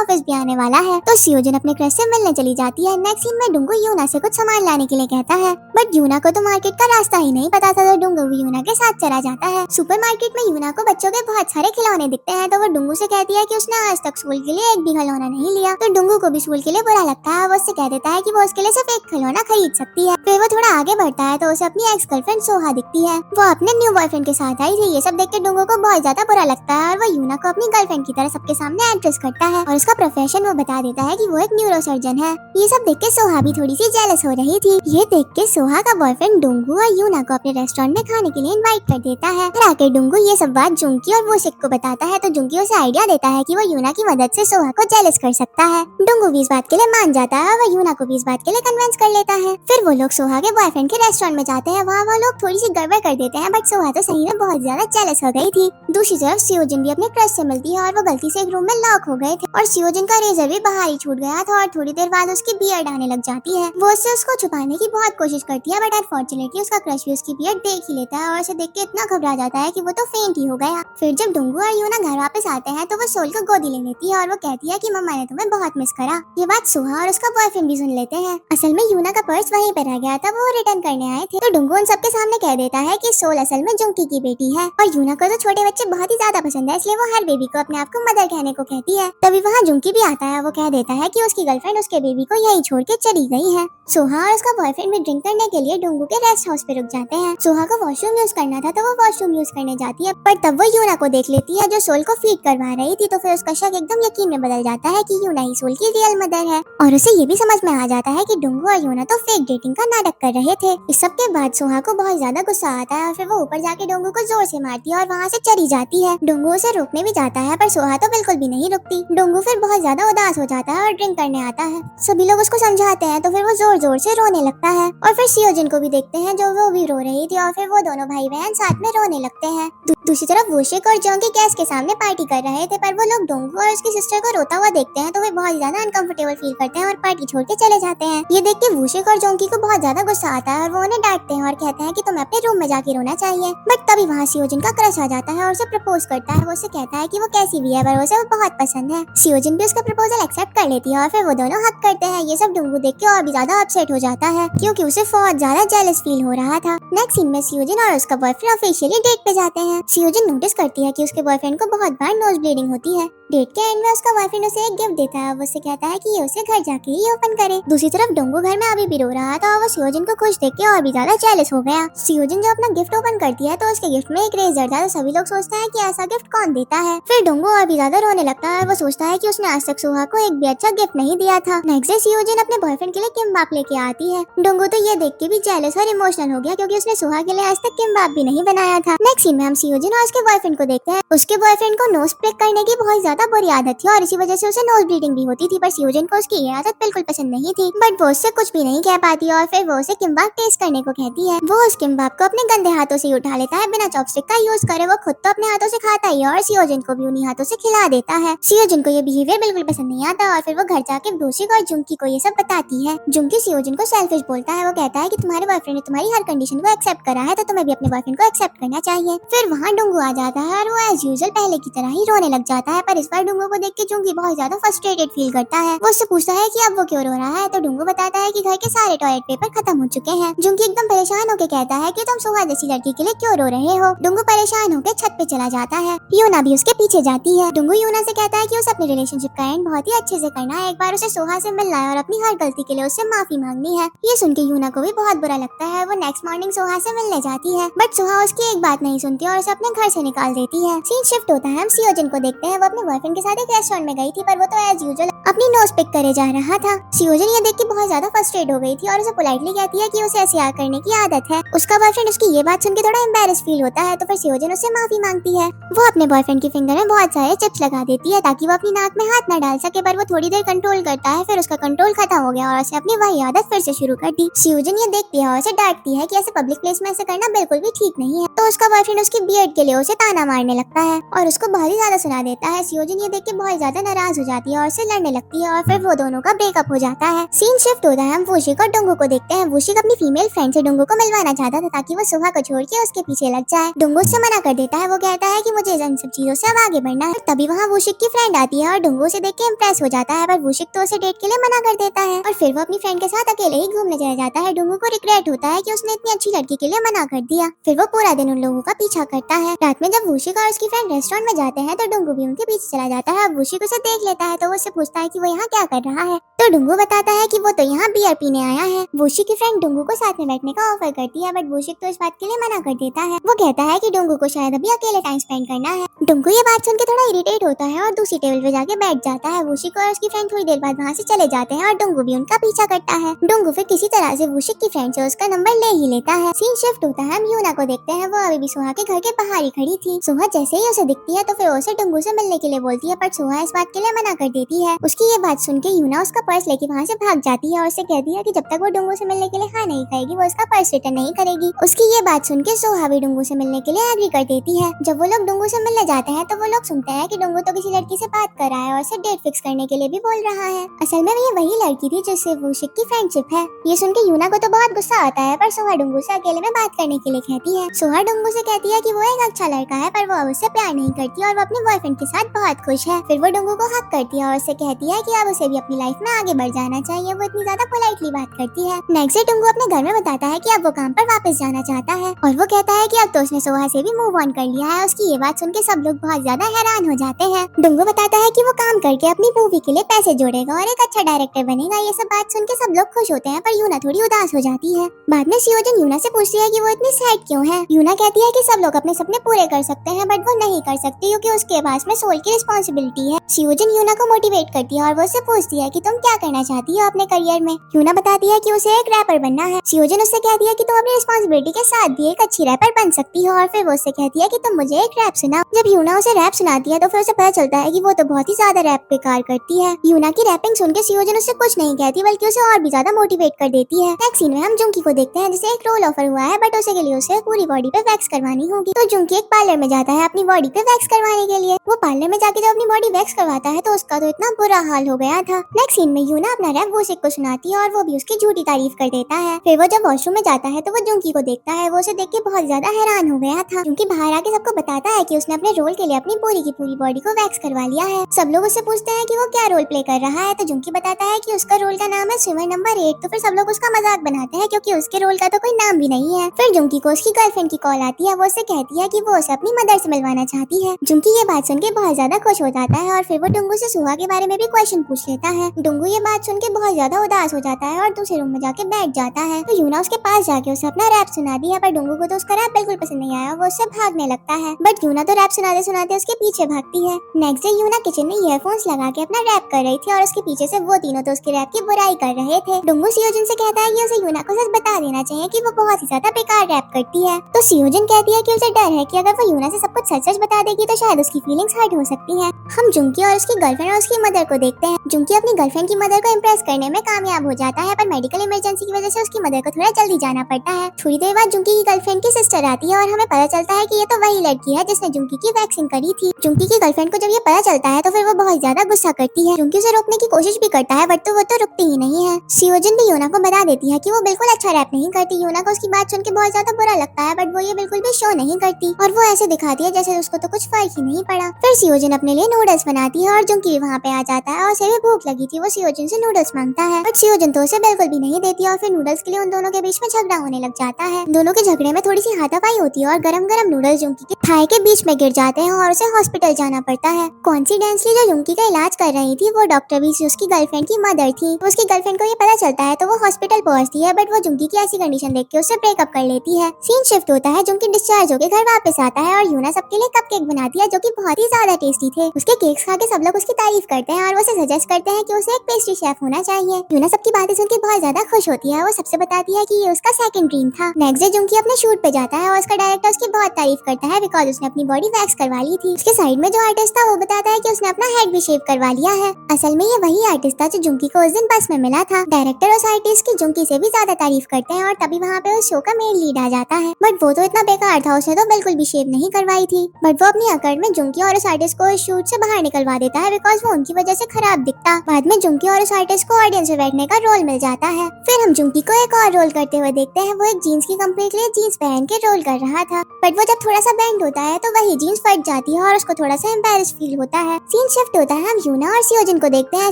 ऑफिस भी आने वाला है। तो सियोजन अपने क्रश से मिलने चली जाती है। नेक्स्ट सीन में डुंगू यूना से कुछ सामान लाने के लिए कहता है, बट यूना को तो मार्केट का रास्ता ही नहीं पता था, तो डुंगू भी यूना के साथ चला जाता है। सुपरमार्केट में यूना को बच्चों के बहुत सारे खिलौने दिखते हैं, तो वो डुंगू से कहती है कि उसने आज तक स्कूल के लिए एक भी खिलौना नहीं लिया। तो डुंगू को भी स्कूल के लिए बुरा लगता है। वो उससे कह देता है कि वो उसके लिए सिर्फ एक खिलौना खरीद सकती है। फिर वो थोड़ा आगे बढ़ता है तो उसे अपनी एक्स गर्लफ्रेंड सोहा दिखती है। वो अपने न्यू बॉयफ्रेंड के साथ आई थी। ये सब देख के डुंगू को बहुत ज्यादा बुरा लगता है और वो यूना को अपनी गर्लफ्रेंड की तरह सबके सामने एड्रेस करता है और उसका प्रोफेशन वो बता देता है कि वो एक न्यूरोसर्जन है। ये सब देख के सोहा भी थोड़ी सी जेलस हो रही थी। ये देख के सोहा का बॉयफ्रेंड डुंगू और यूना को अपने रेस्टोरेंट में खाने के लिए इनवाइट कर देता है। फिर आके डुंगू ये सब बात जुंकी और वोशिक को बताता है, तो जुंकी उसे आइडिया देता है कि वो यूना की मदद से सोहा को जेलस कर सकता है। डुंगू भी इस बात के लिए मान जाता है और वो यूना को भी इस बात के लिए कन्विंस कर लेता है। फिर वो लोग सोहा के बॉयफ्रेंड के रेस्टोरेंट में जाते हैं। वहाँ वो लोग थोड़ी सी गड़बड़ कर देते हैं, बट सोहा तो सही में बहुत ज्यादा जेलस हो गई थी। दूसरी तरफ सियोजन भी अपने क्रश से मिलती है और वो गलती से एक रूम में लॉक हो गए थे और सियोजन का रेजर भी बाहर ही छूट गया था और थोड़ी देर बाद उसकी बियर्ड आने लग जाती है। वो उससे उसको छुपाने की बहुत कोशिश करती है, बट अनफॉर्चुनेटली उसका क्रश भी उसकी बियर्ड देख ही लेता है और उसे देख के इतना घबरा जाता है कि वो तो फेंट ही हो गया। फिर जब डुंगू और यूना घर वापस आते हैं तो वो सोल को गोदी ले लेती है और वो कहती है कि मम्मा ने तुम्हें बहुत मिस करा। ये बात सोहा और उसका बॉयफ्रेंड भी सुन लेते हैं। असल में यूना का पर्स वहीं पे रह गया था, वो रिटर्न करने आए थे। तो डुंगू उन सबके सामने कह देता है कि सोल असल में जुंकी की बेटी है और यूना को तो छोटे बच्चे बहुत ही ज्यादा पसंद है, इसलिए वो हर बेबी को अपने आप को मदर कहने को कहती है। तभी वहाँ जुंकी भी आता है। वो कह देता है कि उसकी गर्लफ्रेंड उसके बेबी को यही छोड़ के चली गई है। सोहा और उसका बॉयफ्रेंड भी ड्रिंक करने के लिए डुंगू के रेस्ट हाउस पे रुक जाते हैं। सोहा को वॉशरूम यूज करना था तो वो वॉशरूम यूज करने जाती है, पर तब वो यूना को देख लेती है जो सोल को फीड करवा रही थी। तो फिर उसका शक एकदम यकीन में बदल जाता है कि यूना ही सोल की रियल मदर है और उसे ये भी समझ में आ जाता है कि डुंगू और यूना तो फेक डेटिंग का नाटक कर रहे थे। इस सब के बाद सोहा को बहुत ज्यादा गुस्सा आता है और फिर वो ऊपर जाके डुंगू को जोर से मारती है और वहाँ से चली जाती है। डुंगू उसे रोकने भी जाता है पर सोहा तो बिल्कुल भी नहीं रुकती। डुंगू फिर बहुत ज्यादा उदास हो जाता है और ड्रिंक करने आता है। सभी लोग उसको समझाते हैं तो फिर वो जोर जोर से रोने लगता है और फिर सियोजन को भी देखते हैं जो वो भी रो रही थी और फिर वो दोनों भाई बहन साथ में रोने लगते हैं। दूसरी तरफ वोशिक और जोंकी गैस के सामने पार्टी कर रहे थे, पर वो लोग डुंगू और उसकी सिस्टर को रोता हुआ देखते हैं तो वे बहुत ज्यादा अनकंफर्टेबल फील करते हैं और पार्टी छोड़ के चले जाते हैं। ये देख के वोशिक और जोंकी को बहुत ज्यादा गुस्सा आता है और वो उन्हें डांटते हैं और कहते हैं कि तुम्हें अपने रूम में जाके रोना चाहिए। बट तभी वहाँ सियोजन का क्रश आ जाता है और उसे प्रपोज करता है। वो उसे कहता है कि वो कैसी भी है पर उसे वो बहुत पसंद है। सियोजन भी उसका प्रपोजल एक्सेप्ट कर लेती है और फिर वो दोनों हक करते हैं। ये सब डुंगू देख के और भी ज्यादा अपसेट हो जाता है क्योंकि उसे बहुत ज्यादा जेलस फील हो रहा था। नेक्स्ट सीन में सियोजन और उसका बॉयफ्रेंड ऑफिशियली डेट पे जाते हैं। सियोजन नोटिस करती है कि उसके बॉयफ्रेंड को बहुत बार नोज ब्लीडिंग होती है। डेट के एंड में उसका बॉयफ्रेंड उसे एक गिफ्ट देता है। वो उसे कहता है कि ये उसे घर जाके ही ओपन करे। दूसरी तरफ डुंगू घर में अभी भी रो रहा था और वो सियोजन को खुश देख के और भी ज्यादा जेलस हो गया। सियोजन जब अपना गिफ्ट ओपन करती है तो उसके गिफ्ट में एक रेजर था। तो सभी लोग सोचते हैं कि ऐसा गिफ्ट कौन देता है। फिर डुंगू और भी ज्यादा रोने लगता है। वो सोचता है कि उसने आज तक सोहा को एक भी अच्छा गिफ्ट नहीं दिया था। नेक्स्ट डे सियोजन अपने बॉयफ्रेंड के लिए किम्बाप लेके आती है। डुंगू तो ये देख के भी जेलस और इमोशनल हो गया क्योंकि उसने सोहा के लिए आज तक किम्बाप भी नहीं बनाया था। नेक्स्ट सीन में हम सियोजन और उसके बॉयफ्रेंड को देखते हैं। उसके बॉयफ्रेंड को नोज ब्रेक करने की बहुत ज्यादा बुरी आदत थी और इसी वजह से उसे नोज ब्लीडिंग भी होती थी, पर सियोजन को उसकी ये आदत बिल्कुल पसंद नहीं थी। बट वो उससे कुछ भी नहीं कह पाती और फिर वो उसे किम्बाप टेस्ट करने को कहती है। वो उस किम्बाप को अपने गंदे हाथों से उठा लेता है बिना चॉपस्टिक का यूज करे। वो खुद तो अपने हाथों से खाता ही है और सियोजन को भी उन्हीं हाथों से खिला देता है। सियोजन को ये बिहेवियर बिल्कुल पसंद नहीं आता और फिर वो घर जाके वोशिक और जुंकी को ये सब बताती है। जुंकी सियोजन को सेल्फिश बोलता है। वो कहता है कि तुम्हारे बॉयफ्रेंड ने तुम्हारी हर कंडीशन को एक्सेप्ट करा है तो तुम्हें भी अपने बॉयफ्रेंड को एक्सेप्ट करना चाहिए। फिर वहाँ डुंगू आ जाता है और वो एज यूजुअल पहले की तरह ही रोने लग जाता है, पर इस बार डुंगू को देख के जुंकी बहुत ज्यादा फ्रस्ट्रेटेड फील करता है। वो उससे पूछता है कि अब वो क्यों रो रहा है, तो डुंगू बताता है कि घर के सारे टॉयलेट पेपर खत्म हो चुके हैं। जुंकी एकदम परेशान होकर कहता है कि तुम सोहा जैसी लड़की के लिए क्यों रो रहे हो। डुंगू परेशान होकर छत पे चला जाता है। यूना भी उसके पीछे जाती है। डुंगू यूना से कहता है कि उसे अपने रिलेशनशिप का एंड बहुत ही अच्छे से करना है। एक बार उसे सोहा से मिलना है और अपनी हर गलती के लिए उससे माफी मांगनी है। ये सुन के यूना को भी बहुत बुरा लगता है। वो नेक्स्ट मॉर्निंग सोहा से मिलने जाती है, बट सोहा उसकी एक बात नहीं सुनती और उसे अपने घर से निकाल देती है। सीन शिफ्ट होता है। हम सियोजन को देखते हैं। वो अपने बॉयफ्रेंड के साथ एक रेस्टोरेंट में गई थी, पर वो तो एज यूजुअल अपनी नोज पिक करे जा रहा था। सियोजन ये देख के बहुत ज्यादा फ्रस्ट्रेट हो गई थी और उसे पोलाइटली कहती है कि उसे ऐसे करने की आदत है। उसका बॉयफ्रेंड उसकी ये बात सुन के थोड़ा एम्बैरेस फील होता है, तो फिर सियोजन उससे माफी मांगती है। वो अपने बॉयफ्रेंड की फिंगर में बहुत सारे चिप्स लगा देती है ताकि वो अपनी नाक में हाथ न डाल सके, पर वो थोड़ी देर कंट्रोल करता है। फिर उसका कंट्रोल खत्म हो गया और उसे अपनी वही आदत फिर से शुरू कर दी। सियोजन ये देखती है और उसे डांटती है कि ऐसे पब्लिक प्लेस में ऐसे करना बिल्कुल भी ठीक नहीं है। तो उसका बॉयफ्रेंड उसकी बियर्ड के लिए उसे ताना मारने लगता है और उसको बहुत ही ज्यादा सुना देता है। सियोजन ये देख के बहुत ज्यादा नाराज हो जाती है और उससे लड़ने लगती है और फिर वो दोनों का ब्रेकअप हो जाता है। सीन शिफ्ट होता है, हम वूशिक और डोंगू को देखते हैं। वूशिक अपनी फीमेल फ्रेंड से डोंगू को मिलवाना चाहता था ताकि वो सुहा को छोड़ के उसके पीछे लग जाए। डोंगू उससे मना कर देता है। वो कहता है कि मुझे इन सब चीजों से अब आगे बढ़ना है। तभी वहाँ वूशिक की फ्रेंड आती है और डोंगू उसे देख के इम्प्रेस हो जाता है, पर वूशिक तो उसे डेट के लिए मना कर देता है और फिर वो अपनी फ्रेंड के साथ अकेले ही घूमने चला जाता है। डोंगू को रिग्रेट होता है कि उसने इतनी अच्छी लड़की के लिए मना कर दिया। फिर वो पूरा दिन उन लोगों का पीछा करता है। रात में जब वूशिक और उसकी फ्रेंड रेस्टोरेंट में जाते हैं तो डोंगू भी उनके पीछे चला जाता है। अब वूशिक उसे देख लेता है तो वो उससे पूछता है कि वो यहाँ क्या कर रहा है, तो डोंगू बताता है कि वो तो यहाँ बियर पीने आया है। वूशिक की फ्रेंड डोंगू को साथ में बैठने का ऑफर करती है, बट वूशिक तो इस बात के लिए मना कर देता है। वो कहता है कि डोंगू को शायद अभी अकेले टाइम स्पेंड करना है। डोंगू ये बात सुन के थोड़ा इरिटेट होता है और दूसरी टेबल पे जाके बैठ जाता है। वूशिक और उसकी फ्रेंड थोड़ी देर बाद वहाँ से चले जाते हैं और डोंगू भी उनका पीछा करता है। डोंगू फिर किसी तरह से वूशिक की फ्रेंड से उसका नंबर ले ही लेता है। सीन शिफ्ट होता है, हम यूना को देखते हैं। वो अभी भी सोहा के घर के बाहर ही खड़ी थी। सोहा जैसे ही उसे दिखती है तो फिर उसे डोंगू से मिलने के लिए बोलती है, पर सोहा इस बात के लिए मना कर देती है। उसकी ये बात सुन के यूना उसका पर्स लेके वहाँ से भाग जाती है और उसे कहती है कि जब तक वो डोंगू से मिलने के लिए हाँ नहीं कहेगी वो उसका पर्स रिटर्न नहीं करेगी। उसकी ये बात सुन के सोहा भी डोंगू से मिलने के लिए एग्री कर देती है। जब वो लोग डोंगू से मिलने जाते हैं तो वो लोग सुनते हैं कि डोंगू तो किसी लड़की से बात कर रहा है और उसे डेट फिक्स करने के लिए भी बोल रहा है। असल में ये वही लड़की थी जिससे वूशिक की फ्रेंडशिप है। ये सुन के यूना को तो बहुत गुस्सा आता है, पर सोहा डोंगू से अकेले में बात करने के लिए कहती है। सोहा डोंगू से कहती है कि वो एक अच्छा लड़का है, पर वो अब उससे प्यार नहीं करती और वो अपने बॉयफ्रेंड के साथ बहुत खुश है। फिर वो डोंगू को हक करती है और उससे कहती है कि अब उसे भी अपनी लाइफ में आगे बढ़ जाना चाहिए। वो इतनी ज्यादा पोलाइटली बात करती है। नेक्स्ट डे डोंगू अपने घर में बताता है कि अब वो काम पर वापस जाना चाहता है और वो कहता है कि अब तो उसने सोहा से भी मूव ऑन कर लिया है। उसकी ये बात सुन के सब लोग बहुत ज्यादा हैरान हो जाते हैं। डोंगू बताता है कि वो काम करके अपनी मूवी के लिए पैसे जोड़ेगा और एक अच्छा डायरेक्टर बनेगा। ये सब बात सुन के सब लोग खुश होते हैं, पर यूना थोड़ी उदास हो जाती है। बाद में सियोजन यूना से पूछती है कि वो इतनी सैड क्यों है। यूना कहती है कि सब लोग अपने सपने पूरे कर सकते हैं, बट वो नहीं कर सकती क्योंकि उसके पास में सोल की रिस्पॉन्सिबिलिटी है। सियोजन यूना को मोटिवेट करती है और वो उससे पूछती है कि तुम क्या करना चाहती हो अपने करियर में। यूना बताती है कि उसे एक रैपर बनना है। सियोजन उससे कहती है कि तुम अपनी रिस्पॉन्सिबिलिटी के साथ भी एक अच्छी रैपर बन सकती हो और फिर वो उससे कहती है कि तुम मुझे एक रैप सुनाओ। जब यूना उसे रैप सुनाती है तो फिर उसे पता चलता है कि वो तो बहुत ही ज्यादा रैप बेकार करती है। यूना की रैपिंग सुन के सियोजन उससे कुछ नहीं कहती बल्कि उसे और भी ज्यादा मोटिवेट कर देती है। नेक्स्ट सीन में हम जुंकी को देखते हैं जिसे एक रोल ऑफर हुआ है, बट उसे के लिए उसे पूरी बॉडी पे वैक्स करवानी होगी। तो जुंकी एक पार्लर में जाता है अपनी बॉडी पे वैक्स करवाने के लिए। वो पार्लर में जाके जब अपनी बॉडी वैक्स करवाता है तो उसका तो इतना बुरा हाल हो गया था। नेक्स्ट सीन में यूना अपना रैप वूशिक को सुनाती है और वो भी उसकी झूठी तारीफ कर देता है। फिर वो जब वॉशरूम में जाता है तो वो जुंकी को देखता है। वो उसे देख के बहुत ज्यादा हैरान हो गया था क्योंकि बाहर आके सबको बताता है कि उसने अपने रोल के लिए अपनी पूरी की पूरी बॉडी को वैक्स करवा लिया है। सब लोग उससे पूछते हैं कि वो क्या रोल प्ले कर रहा है, तो जुंकी बताता है कि उसका रोल का नाम है स्विमर नंबर 8। तो फिर सब लोग उसका मजाक बनाते हैं क्योंकि उसके रोल का तो कोई नाम भी नहीं है। फिर जुंकी को उसकी गर्लफ्रेंड की कॉल आती है। वो उससे कहती है कि वो उसे अपनी मदर से मिलवाना चाहती है। जुंकी ये बात सुन के बहुत ज्यादा खुश हो जाता है और फिर वो डोंगू से सुहा के बारे में भी क्वेश्चन पूछ लेता है। डोंगू ये बात सुन के बहुत ज्यादा उदास हो जाता है और दूसरे रूम में जाके बैठ जाता है। तो यूना उसके पास जाके उसे अपना रैप सुना दिया, पर डोंगू को तो उसका रैप बिल्कुल पसंद नहीं आया। वो उससे भागने लगता है, बट यूना तो रैप सुनाते सुनाते उसके पीछे भागती है। नेक्स्ट डे यूना किचन में ईयरफोन्स लगा के अपना रैप कर रही थी और उसके पीछे से वो तीनों तो उसके रैप की बुराई कर रहे थे। डोंगू सियोजन से कहता है कि उसे यूना को सच बता देना चाहिए कि वो बहुत ही ज्यादा बेकार रैप करती है। तो सियोजन कहती है कि उसे डर है कि अगर वो यूना से सब कुछ सच सच बता देगी तो शायद उसकी फीलिंग्स हर्ट हो सकती हैं। हम जुंकी और उसकी गर्लफ्रेंड और उसकी मदर को देखते हैं। जुंकी अपनी गर्लफ्रेंड की मदर को इम्प्रेस करने में कामयाब हो जाता है, पर मेडिकल इमरजेंसी की वजह से उसकी मदर को थोड़ा जल्दी जाना पड़ता है। थोड़ी देर बाद जुंकी की गर्लफ्रेंड की सिस्टर आती है और हमें पता चलता है कि ये तो वही लड़की है जिसने जुंकी की वैक्सिंग करी थी। जुंकी की गर्लफ्रेंड को जब ये पता चलता है तो फिर वो बहुत ज्यादा गुस्सा करती है। जुंकी उसे रोकने की कोशिश भी करता है, बट वो तो रुकती ही नहीं है। सियोजन भी यूना को बता देती है कि वो बिल्कुल अच्छा रैप नहीं करती। यूना को उसकी बात सुन के बहुत ज्यादा बुरा लगता है, बट वो ये बिल्कुल भी शो नहीं करती और वो ऐसे दिखाती है जैसे उसको तो कुछ फर्क ही नहीं पड़ा। फिर सियोजन अपने लिए नूडल्स बनाती है और जुंकी भी वहाँ पे आ जाता है और उसे भी भूख लगी थी। वो सियोजन से नूडल्स मांगता है, बट सियोजन तो उसे बिल्कुल भी नहीं देती और फिर नूडल्स के लिए उन दोनों के बीच में झगड़ा होने लग जाता है। दोनों के झगड़े में थोड़ी सी हाथापाई होती है और गरम गरम नूडल्स जुंकी के थाई के बीच में गिर जाते हैं और उसे हॉस्पिटल जाना पड़ता है। कॉन्सिडेंटली जो जुंकी का इलाज कर रही थी वो डॉक्टर भी उसकी गर्लफ्रेंड की मदर थी। तो उसकी गर्लफ्रेंड को ये पता चलता है तो वो हॉस्पिटल पहुंचती है, बट वो जुंकी की ऐसी कंडीशन देख के उससे ब्रेकअप कर लेती है। सीन शिफ्ट होता है, जुंकी डिस्चार्ज होकर घर वापस आता है और यूना सबके लिए कपकेक बनाती है जो कि बहुत ही ज्यादा टेस्टी थे। उसके केक्स खा के सब लोग उसकी तारीफ करते हैं और वो उसे सजेस्ट करते हैं कि उसे एक पेस्ट्री शेफ होना चाहिए। यूना सबकी बातें सुन के बहुत ज्यादा खुश होती है। वो सबसे बताती है कि ये उसका सेकंड ड्रीम था। नेक्स्ट डे जुंकी अपने शूट पे जाता है और उसका डायरेक्टर उसकी बहुत तारीफ करता है बिकॉज उसने अपनी बॉडी वैक्स करवा ली थी। उसके साइड में जो आर्टिस्ट था वो बताता है कि उसने अपना हेड भी शेव करवा लिया है। असल में ये वही आर्टिस्ट था जो जुंकी को उस दिन बस में मिला था। डायरेक्टर उस आर्टिस्ट की जुंकी से भी ज्यादा तारीफ करते हैं और तभी वहाँ पे उस शो का मेन लीड आ जाता है, बट वो तो इतना बेकार था, उसने तो बिल्कुल भी शेव नहीं करवाई थी। बट वो अपनी अकड़ में जुंकी और उस आर्टिस्ट को इस शूट से बाहर निकलवा देता है बिकॉज वो उनकी वजह से खराब दिखता। बाद में जुंकी और उस आर्टिस्ट को ऑडियंस में बैठने का रोल मिल जाता है। फिर हम जुंकी को एक और रोल करते हुए देखते हैं। वो एक जीन्स की कंपनी के लिए जीन्स पहन के रोल कर रहा था, बट वो जब थोड़ा सा बेंड होता है तो वही जीन्स फट जाती है और उसको थोड़ा सा एम्बैरेस फील होता है। सीन शिफ्ट होता है, हम यूना और सियोजिन को देखते हैं।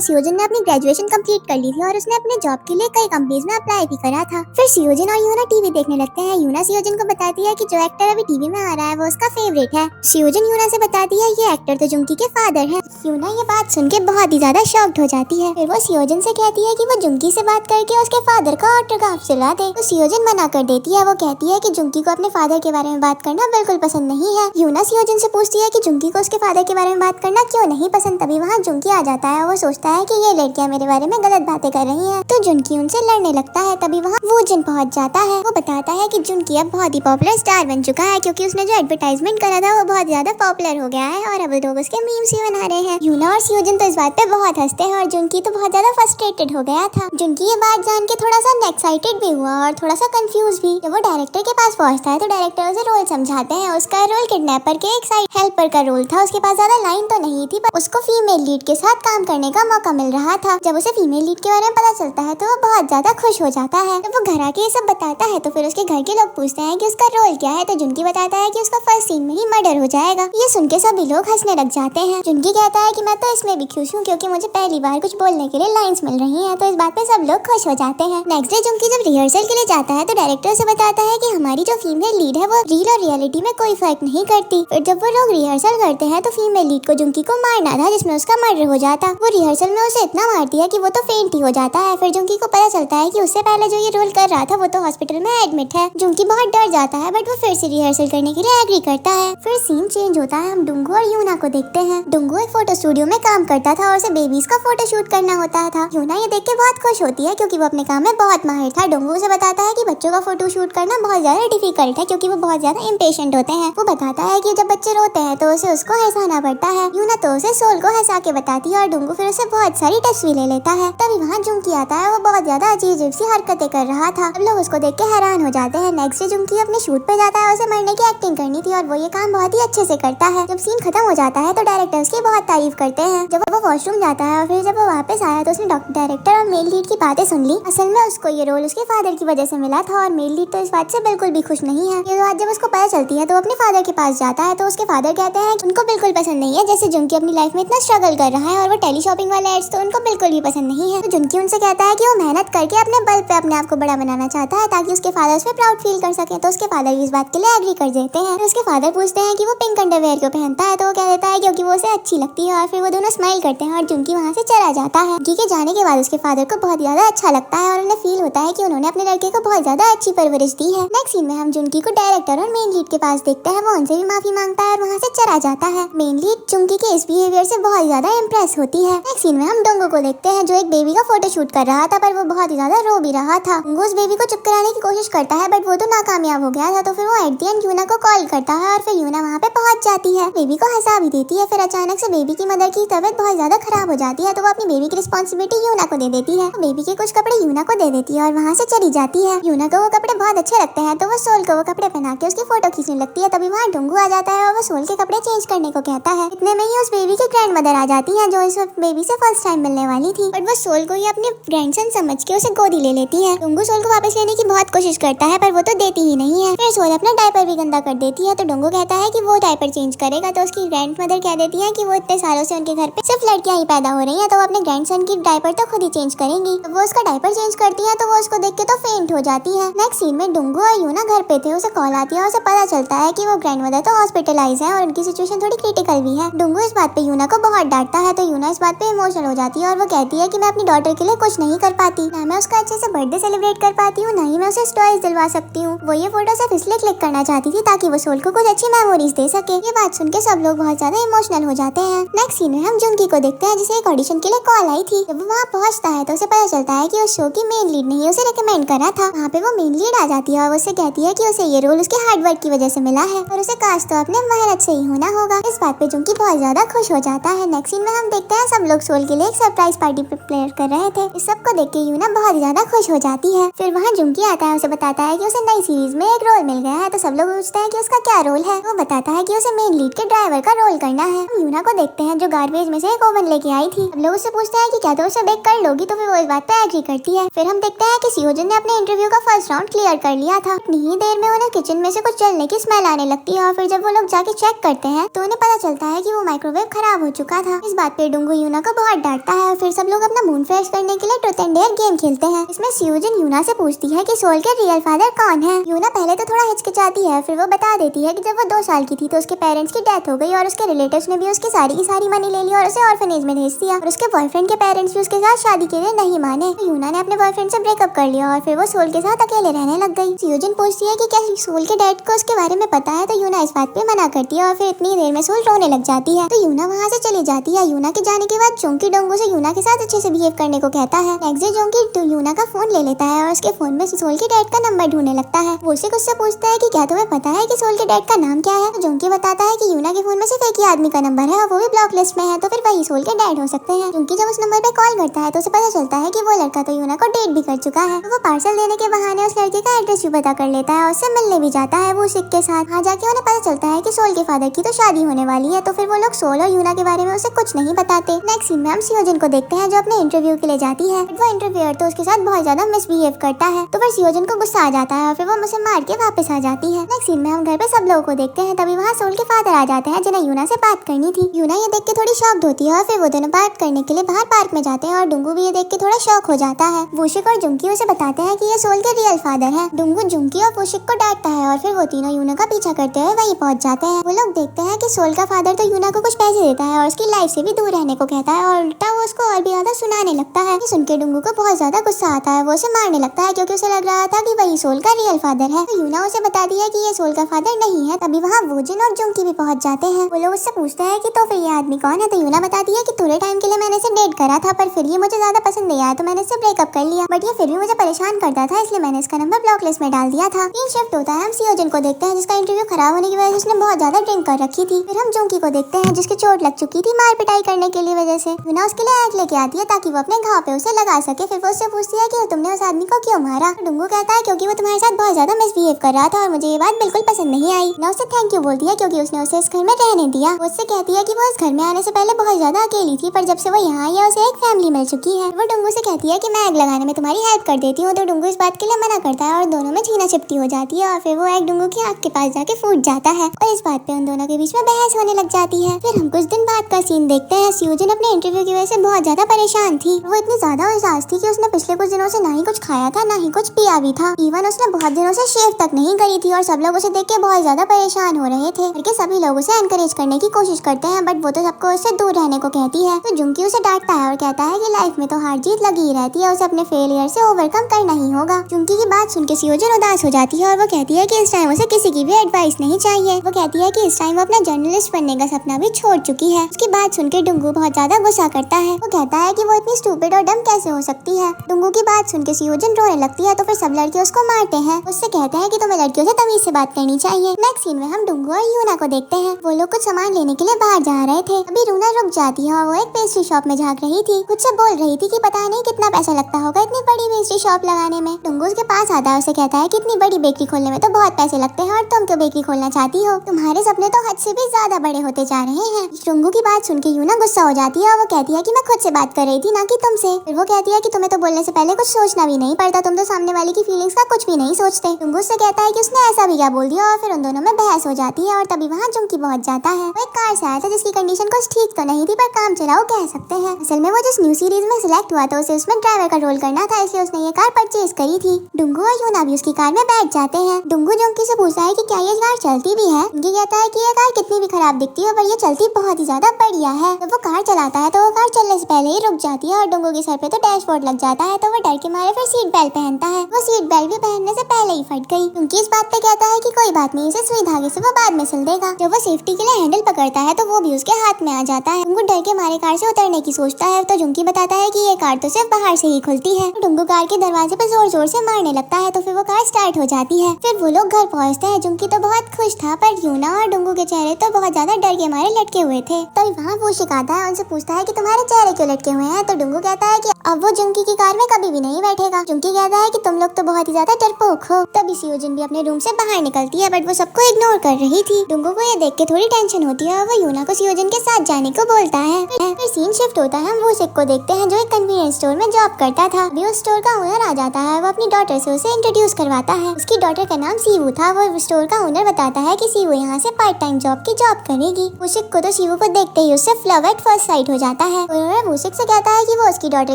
सियोजिन ने अपनी ग्रेजुएशन कंप्लीट कर ली थी और उसने अपने जॉब के लिए कई कंपनीज में अप्लाई भी करा था। फिर सियोजिन और यूना टीवी देखने लगते हैं। यूना सियोजिन को बताती है कि जो एक्टर अभी टीवी में आ रहा है वो उसका फेवरेट है। सियोजिन यूना से बताती है ये एक्टर तो जुंकी के फादर है। यूना ये बात सुन के बहुत ही ज्यादा शॉक्ड हो जाती है। फिर वो सियोजिन से कहती है कि वो जुंकी से बात करके उसके फादर का ऑटोग्राफ दिला दे, तो सियोजिन मना कर देती है। वो कहती है कि जुंकी को अपने फादर के बारे में बात करना बिल्कुल पसंद नहीं है। यूना सियोजिन से पूछती है कि जुंकी को उसके फादर के बारे में बात करना क्यों नहीं पसंद। तभी वहाँ जुंकी आ जाता है। वो सोचता है कि ये लड़कियां मेरे बारे में गलत बातें कर रही हैं, तो जुंकी उनसे लड़ने लगता है। तभी वहाँ वूजिन पहुँच जाता है। वो बताता है कि जुंकी अब बहुत ही पॉपुलर स्टार बन चुका है, क्योंकि उसने जो एडवर्टाइजमेंट करा था वो बहुत ज्यादा पॉपुलर हो गया है और अब लोग उसके मीम्स भी बना रहे हैं। यूना और सियोजिन तो इस बात पे बहुत हंसते हैं और जुंकी तो बहुत ज्यादा फ्रस्ट्रेटेड हो गया था। जुंकी ये बात जान के थोड़ा सा एक्साइटेड भी हुआ और थोड़ा सा कंफ्यूज भी। जब वो डायरेक्टर के पास पहुंचता है तो डायरेक्टर उसे रोल समझाते हैं। उसका रोल किडनैपर के एक साइड हेल्पर का रोल था। उसके पास ज्यादा लाइन तो नहीं थी, पर उसको फीमेल लीड के साथ काम करने का मौका मिल रहा था। जब उसे फीमेल लीड के बारे में पता चलता है तो वो बहुत ज्यादा खुश हो जाता है। जब वो घर आके ये सब बताता है तो फिर उसके घर के लोग पूछते हैं कि उसका रोल क्या है, तो जुंकी बताता है कि उसका फर्स्ट सीन में ही मर्डर हो जाएगा। ये सुन के सभी लोग हंसने लग जाते हैं। जुंकी कहता है कि मैं तो इसमें भी खुश हूँ क्योंकि मुझे पहली बार कुछ बोलने के लिए लाइंस मिल रही हैं, तो इस बात पे सब लोग खुश हो जाते हैं। नेक्स्ट डे जुंकी जब रिहर्सल के लिए जाता है तो डायरेक्टर से बताता है कि हमारी जो फीमेल लीड है वो रील और रियलिटी में कोई फर्क नहीं करती। फिर जब वो लोग रिहर्सल करते हैं तो फीमेल लीड को जुंकी को मारना था, जिसमें उसका मर्डर हो जाता। वो रिहर्सल में उसे इतना मारती है कि वो तो फेंट ही हो जाता है। फिर जुंकी को पता चलता है कि उससे पहले जो ये रोल कर रहा था वो तो हॉस्पिटल में एडमिट है। जुंकी बहुत डर जाता है, बट वो फिर से रिहर्सल करने के लिए एग्री करता है। फिर सीन चेंज होता है, हम डुंगू और यूना को देखते हैं। डुंगू एक फोटो स्टूडियो में काम करता था और उसे बेबीज का फोटो शूट करना होता था। यूना ये देख के बहुत खुश होती है क्योंकि वो अपने काम में बहुत माहिर था। डुंगू उसे बताता है कि बच्चों का फोटो शूट करना बहुत ज्यादा डिफिकल्ट है क्योंकि वो बहुत ज्यादा इम्पेशेंट होते हैं। वो बताता है कि जब बच्चे रोते हैं तो उसे उसको हंसाना पड़ता है। यूना तो उसे सोल को हंसा के बताती है और डुंगू फिर उसे बहुत सारी टिप्स भी ले लेता है। तभी वहाँ जुंकी आता है। वो बहुत ज्यादा अजीब सी हरकतें कर रहा था। अब लोग उसको देख के हैरान हो जाते हैं। नेक्स्ट डे जुंकी अपने शूट पे जाता है। उसे मरने की एक्टिंग करनी थी और वो ये काम बहुत ही अच्छे से करता है। जब सीन खत्म हो जाता है तो डायरेक्टर उसकी बहुत तारीफ करते हैं। जब वो वॉशरूम जाता है और फिर जब वो वापस आया तो उसने डायरेक्टर और मेल लीड की बातें सुन ली। असल में उसको ये रोल उसके फादर की वजह से मिला था और मेल लीड तो इस बात से बिल्कुल भी खुश नहीं है। ये बात जब उसको पता चलती है तो अपने फादर के पास जाता है। तो उसके फादर कहते हैं कि उनको बिल्कुल पसंद नहीं है जैसे जुंकी अपनी लाइफ में इतना स्ट्रगल कर रहा है, और वो टेली शॉपिंग वाले एड्स तो उनको बिल्कुल भी पसंद नहीं है। तो जुंकी उनसे कहता है कि वो मेहनत करके अपने बल पे अपने आप को बड़ा बनाना चाहता है ताकि उसके फादर उसमें प्राउड फील कर सके। तो उसके फादर भी इस बात के लिए एग्री कर देते हैं। उसके फादर पूछते हैं कि वो पिंक अंडरवेयर क्यों पहनता है, तो वो कह देता है क्योंकि वो उसे अच्छी लगती है। और फिर वो दोनों स्माइल करते हैं और जुंकी वहाँ से चला जाता है। जुंकी के जाने के बाद उसके फादर को बहुत ज्यादा अच्छा लगता है और उन्हें फील होता है कि उन्होंने अपने लड़के को बहुत ज्यादा अच्छी परवरिश दी है। नेक्स्ट सीन में हम जुंकी को डायरेक्टर और मेन लीड के पास देखते हैं। वो उनसे भी माफी मांगता है और वहाँ से चला जाता है। मेन लीड जुंकी के इस बिहेवियर से बहुत ज्यादा इम्प्रेस होती है। नेक्स्ट सीन में हम डोंगो को देखते हैं जो एक बेबी का फोटो शूट कर रहा था, पर वो बहुत ही ज्यादा रो भी रहा था। डोंगो उस बेबी को चुप कराने की कोशिश करता है, बट वो तो नाकामयाब हो गया था। तो फिर वो एट द एंड यूना को कॉल करता है और फिर यूना वहाँ पे पहुँच जाती है। बेबी को हंसा भी देती है। फिर अचानक से बेबी की मदर की तबीयत बहुत ज्यादा खराब हो जाती है, तो वो अपनी बेबी की रिस्पॉन्सिबिलिटी यूना को दे देती है। बेबी के कुछ कपड़े यूना को दे देती है और वहाँ से चली जाती है। यूना को वो कपड़े बहुत अच्छे लगते हैं, तो वो सोल को वो कपड़े पहना के उसकी फोटो खींचने लगती है। तभी वहाँ डुंगू आ जाता है और वो सोल के कपड़े चेंज करने को कहता है। इतने में ही उस बेबी की ग्रैंड मदर आ जाती है जो इस बेबी से फर्स्ट टाइम मिलने वाली थी, बट वो सोल को ही अपने ग्रैंडसन समझ के उसे गोदी ले लेती है। डुंगू सोल को वापस लेने की बहुत कोशिश करता है, पर वो तो देती ही नहीं है। फिर सोल अपना डायपर भी गंदा कर देती है, तो डुंगू कहता है कि वो डायपर चेंज करेगा। तो उसकी ग्रैंड मदर कह देती है कि वो इतने सालों से उनके घर पे सिर्फ लड़कियां ही पैदा हो रही हैं, तो वो अपने ग्रैंडसन की डायपर तो खुद ही चेंज करेंगी। तो वो उसका डायपर चेंज करती है तो वो उसको देख के तो फेंट हो जाती है। नेक्स्ट सीन में डुंगू और यूना घर पे थे। उसे कॉल आती है और उसे पता चलता है कि वो ग्रैंड मदर तो हॉस्पिटलाइज है और उनकी सिचुएशन थोड़ी क्रिटिकल भी है। डुंगू इस बात पे यूना को बहुत डांटता है, तो यूना इस बात पे इमोशनल हो जाती है और वो कहती है कि मैं अपनी डॉटर के लिए कुछ नहीं कर पाती, ना मैं उसका अच्छे से बर्थडे सेलिब्रेट कर पाती हूँ, ना ही मैं उसे टॉयज दिलवा सकती हूँ। वो ये फोटो सिर्फ इसलिए क्लिक करना चाहती थी ताकि वो सोल को कुछ अच्छी मेमोरीज दे सके। ये बात सुन के सब लोग बहुत ज्यादा इमोशनल हो जाते हैं। नेक्स्ट सीन में हम जुंकी को देखते हैं जिसे एक ऑडिशन के लिए कॉल आई थी। जब वो वहाँ पहुँचता है तो उसे पता चलता है कि उस शो की मेन लीड ने ही उसे रिकमेंड करा था। वहाँ पे वो मेन लीड आ जाती है और उससे कहती है कि उसे ये रोल उसके हार्डवर्क की वजह से मिला है और उसे कास्ट तो अपने मेहनत से ही होना होगा। इस बात पे जुंकी बहुत ज्यादा खुश हो जाता है। नेक्स्ट सीन में हम देखते हैं सब लोग सोल के लिए एक सरप्राइज पार्टी प्रिपेयर कर रहे थे। इस सब को देख के यूना बहुत ज्यादा खुश हो जाती है। फिर वहाँ जुंकी आता है, उसे बताता है कि उसे नई सीरीज में एक रोल मिल गया है। तो सब लोग पूछते हैं कि उसका क्या रोल है। वो बताता है कि उसे मेन लीड के ड्राइवर का रोल करना है। हम यूना को देखते हैं जो गार्बेज में से एक ओवन लेके आई थी। अब लोग उससे पूछते हैं कि क्या तुम उसे बेक कर लोगी, तो फिर वो इस बात पे एग्री करती है। फिर हम देखते हैं कि सियोजन ने अपने इंटरव्यू का फर्स्ट राउंड क्लियर कर लिया था। इतनी ही देर में उन्हें किचन में से कुछ जलने की स्मेल आने लगती है और फिर जब वो लोग जाके चेक करते हैं तो उन्हें पता चलता है कि वो माइक्रोवेव खराब हो चुका था। इस बात पे डुंगू यूना को बहुत डांटता है और फिर सब लोग अपना मूड फ्रेश करने के लिए ट्रुथ एंड डेयर गेम खेलते हैं। इसमें सियोजन यूना से पूछती है कि सोल के रियल फादर कौन है। यूना पहले तो थोड़ा हिचकिचाती है, फिर वो बता देती है कि जब वो 2 साल की थी तो उसके पेरेंट्स की डेथ हो गई और उसके रिलेटिव्स ने भी उसकी सारी की सारी मनी ले ली और उसे ऑर्फनेज में भेज दिया और उसके बॉयफ्रेंड के पेरेंट्स भी उसके साथ शादी के लिए नहीं माने। तो यूना ने अपने बॉयफ्रेंड से ब्रेकअप कर लिया और फिर वो सोल के साथ अकेले रहने लग गई। सियोजन पूछती है कि क्या सोल के डैड को उसके बारे में पता है, तो यूना इस बात पे मना करती है और फिर इतनी देर में सोल रोने लग जाती है। तो यूना वहाँ से चली जाती है। यूना के जाने के बाद जोंकी डोंगू से यूना के साथ अच्छे से बिहेव करने को कहता है। नेक्स्ट डे जोंकी यूना का फोन ले लेता है और उसके फोन में सोल के डैड का नंबर ढूंढने लगता है। वो उसे उससे पूछता है कि क्या तुम्हें पता है कि सोल के डैड का नाम क्या है। तो जोंकी बताता है कि यूना के फोन में सिर्फ एक ही आदमी का नंबर है और वो भी ब्लॉक लिस्ट में है, तो फिर वही सोल के डैड हो सकते हैं। जोंकी जब उस नंबर पे कॉल करता है तो उसे पता चलता है कि वो लड़का तो यूना को डेट भी कर चुका है। तो वो पार्सल देने के बहाने उस लड़के का एड्रेस भी पता कर लेता है और उससे मिलने भी जाता है वो सिक के साथ। वहाँ जाके उन्हें पता चलता है कि सोल के फादर की तो शादी होने वाली है, तो फिर वो लोग सोल और यूना के बारे में उसे कुछ नहीं बताते। नेक्स्ट सीन में हम सियोजन को देखते हैं जो अपने इंटरव्यू के लिए जाती है। वो इंटरव्यूअर तो उसके साथ बहुत ज्यादा मिसबिहेव करता है, तो फिर सियोजन को गुस्सा आ जाता है और फिर वो उसे मार के वापस आ जाती है। नेक्स्ट सीन में हम घर पे सब लोगों को देखते हैं। तभी वहाँ सोल के फादर आ जाते हैं जिन्हें यूना से बात करनी थी। यूना ये देख के थोड़ी शॉक्ड होती है और फिर वो दोनों बात करने के लिए बाहर पार्क में जाते हैं और डुंगू भी ये देख के थोड़ा शॉक हो जाता है। वोशिक और जुंकी उसे बताते हैं कि ये सोल के रियल फादर है। डुंगू जुंकी और वोशिक को डांटता है और फिर वो तीनों यूना का पीछा करते हुए वहीं पहुंच जाते हैं। वो लोग देखते हैं कि सोल का फादर तो यूना को कुछ पैसे देता है और उसकी लाइफ से भी दूर रहने को कहता है और उल्टा वो उसको और भी ज्यादा सुनाने लगता है। सुन के डुंगू को बहुत ज्यादा गुस्सा आता है। वो उसे मारने लगता है क्योंकि उसे लग रहा था कि वही सोल का रियल फादर है। तो यूना उसे बताती है कि ये सोल का फादर नहीं है। तभी वहाँ वोजिन और जुंकी भी पहुंच जाते हैं। वो लोग उससे पूछते हैं कि तो फिर ये आदमी कौन है। तो यूना बताती है कि थोड़े टाइम के लिए मैंने इसे डेट करा था, पर फिर ये मुझे ज्यादा पसंद नहीं आया तो मैंने इससे ब्रेकअप कर लिया, बट ये फिर भी मुझे परेशान करता था, इसलिए मैंने इसका नंबर ब्लॉक लिस्ट में डाल दिया था। तीन शिफ्ट होता है। हम सियोजन को देखते हैं जिसका इंटरव्यू खराब होने की वजह से उसने बहुत ज्यादा ड्रिंक कर रखी थी। फिर हम जुंकी को देखते हैं जिसकी चोट लग चुकी थी मार पिटाई करने के लिए वजह से। यूना उसके लिए आग लेके आती है ताकि वो अपने घाव पे उसे लगा सके। फिर वो उससे पूछती है कि तुमने उस आदमी को क्यों मारा। तो डुंगू कहता है क्योंकि वो तुम्हारे साथ बहुत ज्यादा मिसबिहेव कर रहा था और मुझे ये बात बिल्कुल पसंद नहीं आई। ना उसे थैंक यू बोलती है क्योंकि उसने उसे इस घर में रहने दिया। वो उससे कहती है कि वो इस घर में आने से पहले बहुत ज्यादा अकेली थी, पर जब से वो यहाँ आई है उसे एक फैमिली मिल चुकी है। वो डुंगू से कहती है कि मैं आग लगाने में तुम्हारी हेल्प कर देती हूँ। तो डुंगू इस बात के लिए मना करता है और दोनों में छीना छिपटी हो जाती है और फिर वो एक डुंगू की आग के पास जाके फूट जाता है और इस बात पे उन दोनों के बीच में बहस होने लग जाती है। फिर हम कुछ दिन बाद का सीन देखते हैं। सियोजन अपने इंटरव्यू की वजह से बहुत ज्यादा परेशान थी। वो इतनी ज्यादा उदास थी कि उसने पिछले कुछ दिनों से ना ही कुछ खाया था ना ही कुछ पिया भी था। इवन उसने बहुत दिनों से शेव तक नहीं करी थी और सब लोग उसे देख के बहुत ज्यादा परेशान हो रहे थे। करके सभी लोग उसे एनकरेज करने की कोशिश करते हैं, बट वो तो सबको उससे दूर रहने को कहती है। तो जुंकी उसे डांटता है और कहता है कि लाइफ में तो हार जीत लगी ही रहती है, उसे अपने फेलियर से ओवरकम करना ही होगा। जुंकी की बात सुन के सियोजन उदास हो जाती है और वो कहती है कि इस टाइम उसे किसी की भी एडवाइस नहीं चाहिए। वो कहती है कि इस टाइम वो अपना जर्नलिस्ट बनने का सपना भी छोड़ चुकी है। उसकी बात सुनकर डुंगू बहुत ज्यादा गुस्सा करता है। वो कहता है कि वो इतनी स्टूपिड और डम कैसे हो सकती है। डुंगू की बात सुन के सियोजन रोने लगती है तो फिर सब लड़के उसको मारते हैं। उससे कहते हैं कि तुम्हें लड़कियों से तमीज से बात करनी चाहिए। नेक्स्ट सीन में हम डुंगू और यूना को देखते हैं। वो लोग कुछ सामान लेने के लिए बाहर जा रहे थे। अभी रूना रुक जाती है और वो एक पेस्ट्री शॉप में झांक रही थी। खुद से बोल रही थी कि पता नहीं कितना पैसा लगता होगा इतनी बड़ी पेस्ट्री शॉप लगाने में। डुंगू उसके पास आता है, उसे कहता है कि इतनी बड़ी बेकरी खोलने में तो बहुत पैसे लगते हैं और तुम क्यों बेकरी खोलना चाहती हो, तुम्हारे सपने तो हद से भी ज्यादा बड़े होते जा रहे हैं। डुंगू की बात सुन के यूना गुस्सा हो जाती है और वो कहती है कि मैं खुद से बात कर रही थी ना कि तुमसे। फिर वो कहती है कि तुम्हें तो बोलने से पहले कुछ सोचना भी नहीं पड़ता, तुम तो सामने वाले की फीलिंग्स का कुछ भी नहीं सोचते। डुंगू उससे कहता है कि उसने ऐसा भी क्या बोल दिया और फिर उन दोनों में बहस हो जाती है और तभी वहाँ जुंकी पहुंच जाता है। वो एक कार से आया था जिसकी कंडीशन कुछ ठीक तो नहीं थी पर काम चलाओ कह सकते हैं। असल में वो जिस न्यू सीरीज में सिलेक्ट हुआ था उसे उसमें ड्राइवर का रोल करना था, इसलिए उसने ये कार परचेज करी थी। डुंगू और यूना भी उसकी कार में बैठ जाते हैं। डुंगू जुंकी से पूछता है कि क्या ये कार चलती भी है। जुंकी कहता है कि ये कार कितनी भी खराब दिखती है पर ये चलती बहुत ही ज्यादा बढ़िया है। जब वो कार चलाता है तो वो कार चलने से पहले ही रुक जाती है और डुंगू के सर पे तो डैशबोर्ड लग जाता है, तो वो डर के मारे फिर सीट बेल्ट पहनता है। वो सीट बेल्ट भी पहनने से पहले ही फट गई। जुंकी इस बात पे कहता है कि कोई बात नहीं, इसे सुई धागे से वो बाद में सिल देगा। जब वो सेफ्टी के लिए हैंडल पकड़ता है तो वो भी उसके हाथ में आ जाता है। डुंगू डर के मारे कार से उतरने की सोचता है तो जुंकी बताता है कि ये कार तो सिर्फ बाहर से ही खुलती है। डुंगू कार के दरवाजे पे जोर जोर से मारने लगता है तो फिर वो कार स्टार्ट हो जाती है। फिर वो लोग घर पहुँचते हैं। जुंकी तो बहुत खुश था पर यूना और डुंगू के चेहरे तो बहुत ज्यादा डर के मारे लटके हुए थे। तभी वहाँ वो शिकाता है, उनसे पूछता है कि तुम्हारे चेहरे क्यों लटके हुए हैं। तो डुंगू कहता है कि अब वो जुंकी की कार में कभी भी नहीं बैठेगा। जुंकी कहता है कि तुम लोग तो बहुत ही ज्यादा डरपोक हो। तभी सियोजिन भी अपने रूम से बाहर निकलती है, बट वो सबको इग्नोर कर रही थी। डुंगू को ये देख के थोड़ी टेंशन होती है और वो यूना को सियोजिन के साथ जाने को बोलता है। फिर सीन शिफ्ट होता है, हम वूसिक को देखते हैं जो एक कन्वीनियंस स्टोर में जॉब करता था। अभी उस स्टोर का ओनर आ जाता है, वो अपनी डॉटर से उसे इंट्रोड्यूस करवाता है। उसकी डॉटर का नाम सीवू था। वो स्टोर का ओनर बताता है कि सीवू यहाँ से पार्ट टाइम जॉब की जॉब करेगी। वूसिक को तो सीवू को देखते ही उससे लव एट फर्स्ट साइट हो जाता है। उन्होंने वूसिक से कहता है कि वो उसकी डॉटर